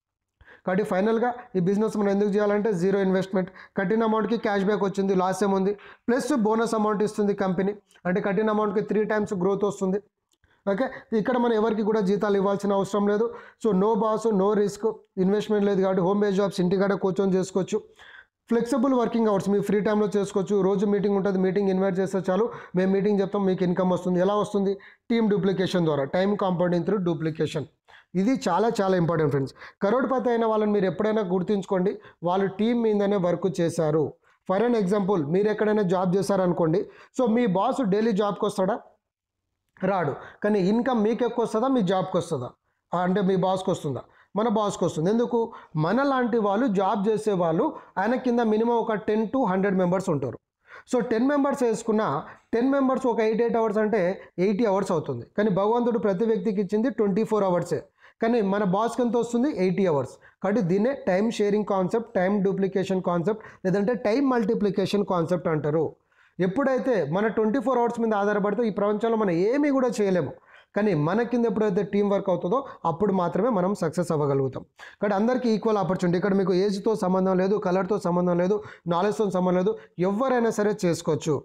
కాబట్టి ఫైనల్గా ఈ బిజినెస్ మనం ఎందుకు చేయాలంటే, జీరో ఇన్వెస్ట్మెంట్, కట్టిన అమౌంట్కి క్యాష్ బ్యాక్ వచ్చింది, లాస్ ఏముంది, ప్లస్ బోనస్ అమౌంట్ ఇస్తుంది కంపెనీ. అంటే కట్టిన అమౌంట్కి 3 times గ్రోత్ వస్తుంది. ఓకే, ఇక్కడ మనం ఎవరికి కూడా జీతాలు ఇవ్వాల్సిన అవసరం లేదు. So no boss, no risk, investment లేదు. కాబట్టి హోమ్ బేస్డ్ జాబ్స్ ఇంటికాడ కూర్చొని చేసుకోవచ్చు. ఫ్లెక్సిబుల్ వర్కింగ్ అవర్స్ మీ ఫ్రీ టైంలో చేసుకోవచ్చు. రోజు మీటింగ్ ఉంటుంది, మీటింగ్ ఇన్వైట్ చేస్తే చాలు, మేము మీటింగ్ చెప్తాం, మీకు ఇన్కమ్ వస్తుంది. ఎలా వస్తుంది? టీమ్ డూప్లికేషన్ ద్వారా, టైమ్ కాంపౌండింగ్ త్రూ డూప్లికేషన్. ఇది చాలా చాలా ఇంపార్టెంట్ ఫ్రెండ్స్. కరోడ్పతి అయిన వాళ్ళని మీరు ఎప్పుడైనా గుర్తుంచుకోండి, వాళ్ళు టీం మీదనే వర్క్ చేశారు. ఫర్ అన్ ఎగ్జాంపుల్, మీరు ఎక్కడైనా జాబ్ చేశారనుకోండి, సో మీ బాస్ డైలీ జాబ్కి వస్తాడా? రాడు. కానీ ఇన్కమ్ మీకు ఎక్కువ వస్తుందా, మీ జాబ్కి వస్తుందా? అంటే మీ బాస్కి వస్తుందా? మన బాస్కి వస్తుంది. ఎందుకు? మన లాంటి వాళ్ళు జాబ్ చేసే వాళ్ళు ఆయన కింద మినిమం ఒక 10 to 100 members ఉంటారు. సో 10 members వేసుకున్న 10 members ఒక 8 hours అంటే 80 hours అవుతుంది. కానీ భగవంతుడు ప్రతి వ్యక్తికి ఇచ్చింది 24 hours. కానీ మన బాస్కి ఎంత వస్తుంది? 80 hours. కాబట్టి దీన్నే time sharing concept, time duplication concept, లేదంటే టైం మల్టిప్లికేషన్ కాన్సెప్ట్ అంటారు. ఎప్పుడైతే మన 24 hours మీద ఆధారపడితే ఈ ప్రపంచంలో మనం ఏమీ కూడా చేయలేము. కానీ మన కింద ఎప్పుడైతే టీం వర్క్ అవుతుందో అప్పుడు మాత్రమే మనం సక్సెస్ అవ్వగలుగుతాం. కాబట్టి అందరికీ ఈక్వల్ ఆపర్చునిటీ. ఇక్కడ మీకు ఏజ్తో సంబంధం లేదు, కలర్తో సంబంధం లేదు, నాలెడ్జ్తో సంబంధం లేదు, ఎవరైనా సరే చేసుకోవచ్చు.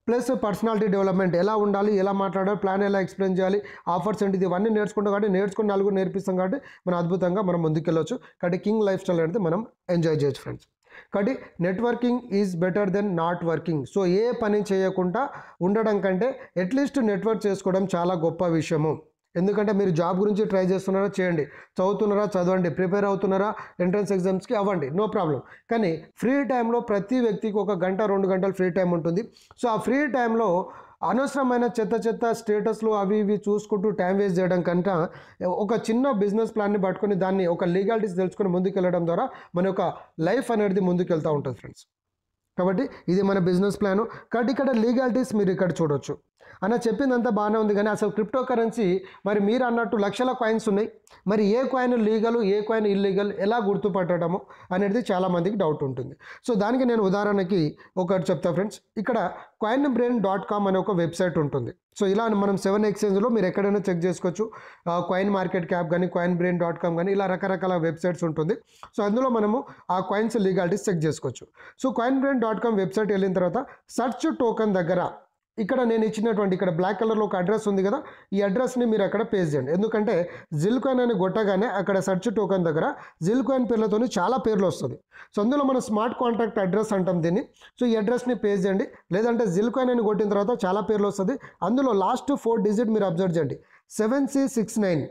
ప్లస్ పర్సనాలిటీ డెవలప్మెంట్, ఎలా ఉండాలి, ఎలా మాట్లాడాలి, ప్లాన్ ఎలా ఎక్స్ప్లెయిన్ చేయాలి, ఆఫర్స్ ఏంటి, ఇవన్నీ నేర్చుకుంటాం. కాబట్టి నేర్చుకుని నలుగురు నేర్పిస్తాం కాబట్టి మనం అద్భుతంగా మనం ముందుకెళ్ళవచ్చు. కాబట్టి కింగ్ లైఫ్ స్టైల్ అనేది మనం ఎంజాయ్ చేయొచ్చు ఫ్రెండ్స్. కాబట్టి networking is better than not working. So ఏ పని చేయకుండా ఉండడం కంటే అట్లీస్ట్ నెట్వర్క్ చేసుకోవడం చాలా గొప్ప విషయము. ఎందుకంటే మీరు జాబ్ గురించి ట్రై చేస్తున్నారా, చేయండి. చదువుతున్నారా, చదవండి. ప్రిపేర్ అవుతున్నారా, ఎంట్రన్స్ ఎగ్జామ్స్కి అవ్వండి, నో ప్రాబ్లం. కానీ ఫ్రీ టైంలో ప్రతి వ్యక్తికి 1 గంట 2 గంటలు ఫ్రీ టైం ఉంటుంది. సో ఆ ఫ్రీ టైంలో అనవసరమైన చెత్త స్టేటస్లు అవి ఇవి చూసుకుంటూ టైం వేస్ట్ చేయడం కంటే ఒక చిన్న బిజినెస్ ప్లాన్ని పట్టుకొని దాన్ని ఒక లీగాలిటీస్ తెలుసుకొని ముందుకెళ్ళడం ద్వారా మన యొక్క లైఫ్ అనేది ముందుకెళ్తూ ఉంటుంది ఫ్రెండ్స్. కాబట్టి ఇది మన బిజినెస్ ప్లాను. కాబట్టి ఇక్కడ లీగాలిటీస్ మీరు ఇక్కడ చూడొచ్చు. అన్న చెప్పిందంతా బాగానే ఉంది, కానీ అసలు క్రిప్టో కరెన్సీ మరి మీరు అన్నట్టు లక్షల కాయిన్స్ ఉన్నాయి, మరి ఏ కాయిన్ లీగల్, ఏ కాయిన్ ఇల్లీగల్ ఎలా గుర్తుపట్టడము అనేది చాలామందికి డౌట్ ఉంటుంది. సో దానికి నేను ఉదాహరణకి ఒకటి చెప్తా ఫ్రెండ్స్. ఇక్కడ coinbrain.com అనే ఒక వెబ్సైట్ ఉంటుంది. సో ఇలా మనం 7 exchangeలో మీరు ఎక్కడైనా చెక్ చేసుకోవచ్చు. కాయిన్ మార్కెట్ క్యాప్ కానీ, coinbrain.com కానీ, ఇలా రకరకాల వెబ్సైట్స్ ఉంటుంది. సో అందులో మనము ఆ కాయిన్స్ లీగాలిటీస్ చెక్ చేసుకోవచ్చు. సో coinbrain.com వెబ్సైట్ వెళ్ళిన తర్వాత సెర్చ్ టోకెన్ దగ్గర ఇక్కడ నేను ఇచ్చినటువంటి ఇక్కడ బ్లాక్ కలర్లో ఒక అడ్రస్ ఉంది కదా, ఈ అడ్రస్ని మీరు అక్కడ పేస్ట్ చేయండి. ఎందుకంటే జిల్కాయిన్ అని కొట్టగానే అక్కడ సెర్చ్ టోకెన్ దగ్గర జిల్కాయిన్ పేర్లతో చాలా పేర్లు వస్తుంది. సో అందులో మన స్మార్ట్ కాంటాక్ట్ అడ్రస్ అంటాం దీన్ని. సో ఈ అడ్రస్ని పేస్ట్ చేయండి. లేదంటే జిల్కాయిన్ అని కొట్టిన తర్వాత చాలా పేర్లు వస్తుంది. అందులో లాస్ట్ 4 డిజిట్ మీరు అబ్జర్వ్ చేయండి, 7C69.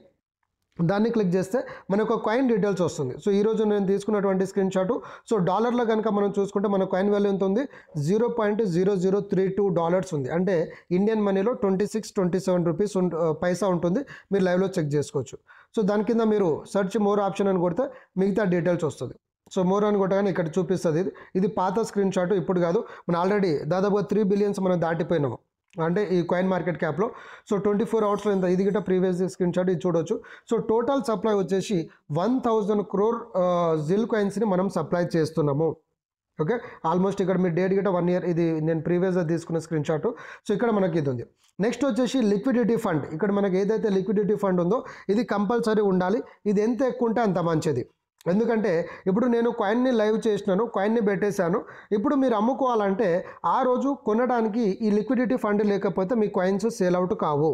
దాన్ని క్లిక్ చేస్తే మనకు కాయిన్ డీటెయిల్స్ వస్తుంది. సో ఈరోజు నేను తీసుకున్నటువంటి స్క్రీన్ షాట్. సో డాలర్లో కనుక మనం చూసుకుంటే మన కాయిన్ వాల్యూ ఎంత ఉంది, $0.0032 ఉంది. అంటే ఇండియన్ మనీలో 26-27 రూపీస్ పైసా ఉంటుంది. మీరు లైవ్లో చెక్ చేసుకోవచ్చు. సో దాని కింద మీరు సెర్చ్ మోర్ ఆప్షన్ అని కొడితే మిగతా డీటెయిల్స్ వస్తుంది. సో మోర్ అని కొట్టగానే ఇక్కడ చూపిస్తుంది. ఇది పాత స్క్రీన్ షాట్, ఇప్పుడు కాదు. మనం ఆల్రెడీ దాదాపుగా 3 బిలియన్స్ మనం దాటిపోయినాము అంటే ఈ కాయిన్ మార్కెట్ క్యాప్లో. సో 24 అవర్స్లో ఎంత, ఇది గిట్ట ప్రీవియస్ స్క్రీన్ షాట్, ఇది చూడొచ్చు. సో టోటల్ సప్లై వచ్చేసి 1000 crore జిల్ కాయిన్స్ని మనం సప్లై చేస్తున్నాము. ఓకే, ఆల్మోస్ట్ ఇక్కడ మీ డేట్ గిట్ట 1 year. ఇది నేను ప్రీవియస్గా తీసుకున్న స్క్రీన్ షాట్. సో ఇక్కడ మనకి ఇది ఉంది. నెక్స్ట్ వచ్చేసి లిక్విడిటీ ఫండ్. ఇక్కడ మనకి ఏదైతే లిక్విడిటీ ఫండ్ ఉందో ఇది కంపల్సరీ ఉండాలి. ఇది ఎంత ఎక్కువ ఉంటే అంత మంచిది. ఎందుకంటే ఇప్పుడు నేను కాయిన్ని లైవ్ చేసినాను, కాయిన్ని పెట్టేశాను. ఇప్పుడు మీరు అమ్ముకోవాలంటే ఆ రోజు కొనడానికి ఈ లిక్విడిటీ ఫండ్ లేకపోతే మీ కాయిన్స్ సేల్ అవుట్ కావు.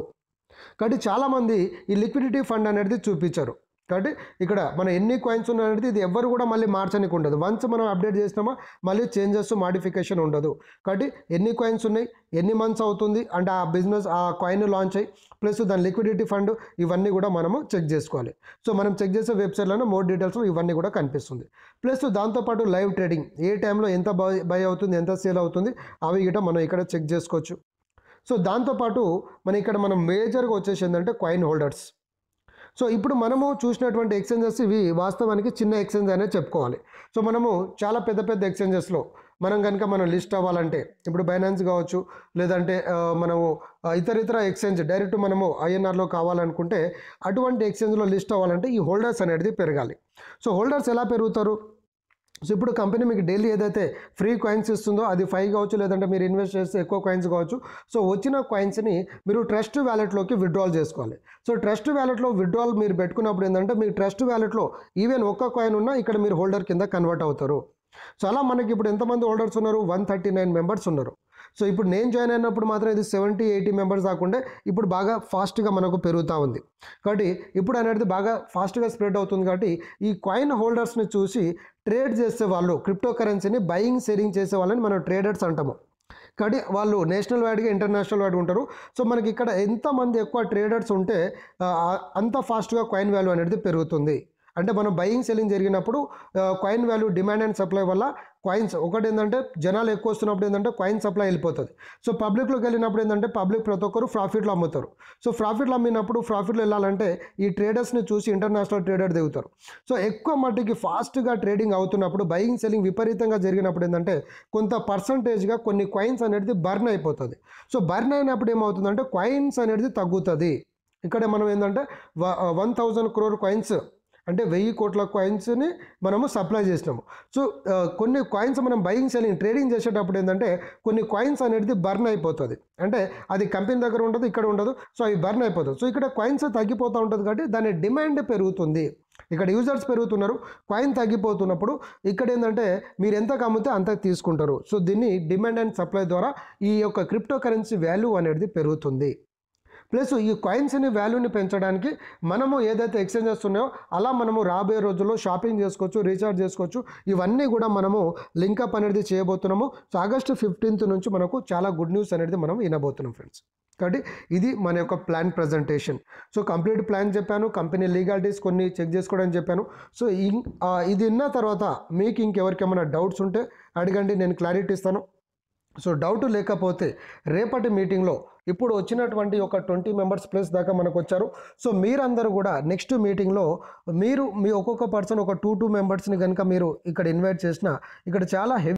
కాబట్టి చాలామంది ఈ లిక్విడిటీ ఫండ్ అనేది చూపించారు. కాబట్టి ఇక్కడ మన ఎన్ని కాయిన్స్ ఉన్నాయనేది ఇది ఎవ్వరు కూడా మళ్ళీ మార్చడానికి ఉండదు. వన్స్ మనం అప్డేట్ చేసినామా మళ్ళీ చేంజెస్ మాడిఫికేషన్ ఉండదు. కాబట్టి ఎన్ని కాయిన్స్ ఉన్నాయి, ఎన్ని మంత్స్ అవుతుంది అంటే ఆ బిజినెస్ ఆ కాయిన్ లాంచ్ అయ్యి, ప్లస్ దాని లిక్విడిటీ ఫండ్, ఇవన్నీ కూడా మనము చెక్ చేసుకోవాలి. సో మనం చెక్ చేసే వెబ్సైట్లోనే మోర్ డీటెయిల్స్లో ఇవన్నీ కూడా కనిపిస్తుంది. ప్లస్ దాంతోపాటు లైవ్ ట్రేడింగ్, ఏ టైంలో ఎంత బై అవుతుంది, ఎంత సేల్ అవుతుంది, అవి గిట్ట మనం ఇక్కడ చెక్ చేసుకోవచ్చు. సో దాంతోపాటు మనం మేజర్గా వచ్చేసి ఏంటంటే కాయిన్ హోల్డర్స్. సో ఇప్పుడు మనము చూసినటువంటి ఎక్స్చేంజెస్ ఇవి వాస్తవానికి చిన్న ఎక్స్చేంజ్ అనే చెప్పుకోవాలి. సో మనము చాలా పెద్ద ఎక్స్చేంజెస్లో మనం లిస్ట్ అవ్వాలంటే ఇప్పుడు బైనాన్స్ కావచ్చు, లేదంటే మనము ఇతర ఎక్స్చేంజ్ డైరెక్ట్ మనము ఐఎన్ఆర్లో కావాలనుకుంటే అటువంటి ఎక్స్చేంజ్లో లిస్ట్ అవ్వాలంటే ఈ హోల్డర్స్ అనేది పెరగాలి. సో హోల్డర్స్ ఎలా పెరుగుతారు? సో ఇప్పుడు కంపెనీ మీకు డైలీ ఏదైతే ఫ్రీ కాయిన్స్ ఇస్తుందో అది 5 కావచ్చు, లేదంటే మీరు ఇన్వెస్ట్ చేస్తే ఎక్కువ కాయిన్స్ కావచ్చు. సో వచ్చిన కాయిన్స్ని మీరు ట్రస్ట్ వ్యాలెట్లోకి విత్డ్రాల్ చేసుకోవాలి. సో ట్రస్ట్ వ్యాలెట్లో విత్డ్రాల్ మీరు పెట్టుకున్నప్పుడు ఏంటంటే మీ ట్రస్ట్ వ్యాలెట్లో ఈవెన్ ఒక్క కాయిన్ ఉన్నా ఇక్కడ మీరు హోల్డర్ కింద కన్వర్ట్ అవుతారు. సో అలా మనకి ఇప్పుడు ఎంతమంది హోల్డర్స్ ఉన్నారు, 139 మెంబర్స్ ఉన్నారు. సో ఇప్పుడు నేను జాయిన్ అయినప్పుడు మాత్రం ఇది 70-80 మెంబర్స్ కాకుండా ఇప్పుడు బాగా ఫాస్ట్గా మనకు పెరుగుతూ ఉంది. కాబట్టి ఇప్పుడు అనేది బాగా ఫాస్ట్గా స్ప్రెడ్ అవుతుంది. కాబట్టి ఈ కాయిన్ హోల్డర్స్ని చూసి ట్రేడ్ చేసే వాళ్ళు, క్రిప్టో కరెన్సీని బయింగ్ సెల్లింగ్ చేసే వాళ్ళని మనం ట్రేడర్స్ అంటాము. కాబట్టి వాళ్ళు నేషనల్ వైడ్గా ఇంటర్నేషనల్ వైడ్ ఉంటారు. సో మనకి ఇక్కడ ఎంతమంది ఎక్కువ ట్రేడర్స్ ఉంటే అంత ఫాస్ట్గా కాయిన్ వాల్యూ అనేది పెరుగుతుంది. అంటే మనం బయింగ్ సెల్లింగ్ జరిగినప్పుడు coin value demand and supply వల్ల కాయిన్స్ ఒకటి ఏంటంటే జనాలు ఎక్కువ వస్తున్నప్పుడు ఏంటంటే కాయిన్ సప్లై వెళ్ళిపోతుంది. సో పబ్లిక్లోకి వెళ్ళినప్పుడు ఏంటంటే పబ్లిక్ ప్రతి ఒక్కరు ప్రాఫిట్లో అమ్ముతారు. సో ప్రాఫిట్లో అమ్మినప్పుడు ప్రాఫిట్లో వెళ్ళాలంటే ఈ ట్రేడర్స్ని చూసి ఇంటర్నేషనల్ ట్రేడర్ దిగుతారు. సో ఎక్కువ మట్టికి ఫాస్ట్గా ట్రేడింగ్ అవుతున్నప్పుడు బయింగ్ సెల్లింగ్ విపరీతంగా జరిగినప్పుడు ఏంటంటే కొంత పర్సంటేజ్గా కొన్ని కాయిన్స్ అనేది బర్న్ అయిపోతుంది. సో బర్న్ అయినప్పుడు ఏమవుతుందంటే కాయిన్స్ అనేది తగ్గుతుంది. ఇక్కడ మనం ఏంటంటే 1000 crore కాయిన్స్ అంటే 1000 కోట్ల కాయిన్స్ని మనము సప్లై చేసినాము. సో కొన్ని కాయిన్స్ మనం బయింగ్ సెల్లింగ్ ట్రేడింగ్ చేసేటప్పుడు ఏంటంటే కొన్ని కాయిన్స్ అనేది బర్న్ అయిపోతుంది. అంటే అది కంపెనీ దగ్గర ఉండదు, ఇక్కడ ఉండదు. సో అవి బర్న్ అయిపోతుంది. సో ఇక్కడ కాయిన్స్ తగ్గిపోతూ ఉంటుంది కాబట్టి దాని డిమాండ్ పెరుగుతుంది. ఇక్కడ యూజర్స్ పెరుగుతున్నారు, కాయిన్ తగ్గిపోతున్నప్పుడు ఇక్కడ ఏంటంటే మీరు ఎంత అమ్మితే అంత తీసుకుంటారు. సో దీన్ని డిమాండ్ అండ్ సప్లై ద్వారా ఈ యొక్క క్రిప్టో కరెన్సీ వాల్యూ అనేది పెరుగుతుంది. ప్లస్ ఈ కాయిన్స్ని వాల్యూని పెంచడానికి మనము ఏదైతే ఎక్స్చేంజెస్ ఉన్నాయో అలా మనము రాబోయే రోజుల్లో షాపింగ్ చేసుకోవచ్చు, రీఛార్జ్ చేసుకోవచ్చు. ఇవన్నీ కూడా మనము లింకప్ అనేది చేయబోతున్నాము. సో ఆగస్టు 15th నుంచి మనకు చాలా గుడ్ న్యూస్ అనేది మనం వినబోతున్నాం ఫ్రెండ్స్. కాబట్టి ఇది మన యొక్క plan presentation. So complete plan చెప్పాను, కంపెనీ లీగాలిటీస్ కొన్ని చెక్ చేసుకోవడానికి చెప్పాను. సో ఇది విన్న తర్వాత మీకు ఇంకెవరికేమైనా డౌట్స్ ఉంటే అడగండి, నేను క్లారిటీ ఇస్తాను. సో డౌట్ లేకపోతే రేపటి మీటింగ్లో ఇప్పుడు వచ్చినటువంటి ఒక 20 మెంబర్స్ ప్లస్ దాకా మనకు వచ్చారు. సో మీరందరూ కూడా నెక్స్ట్ మీటింగ్లో మీ ఒక్కొక్క పర్సన్ ఒక 2 మెంబర్స్ని కనుక మీరు ఇక్కడ ఇన్వైట్ చేసినా ఇక్కడ చాలా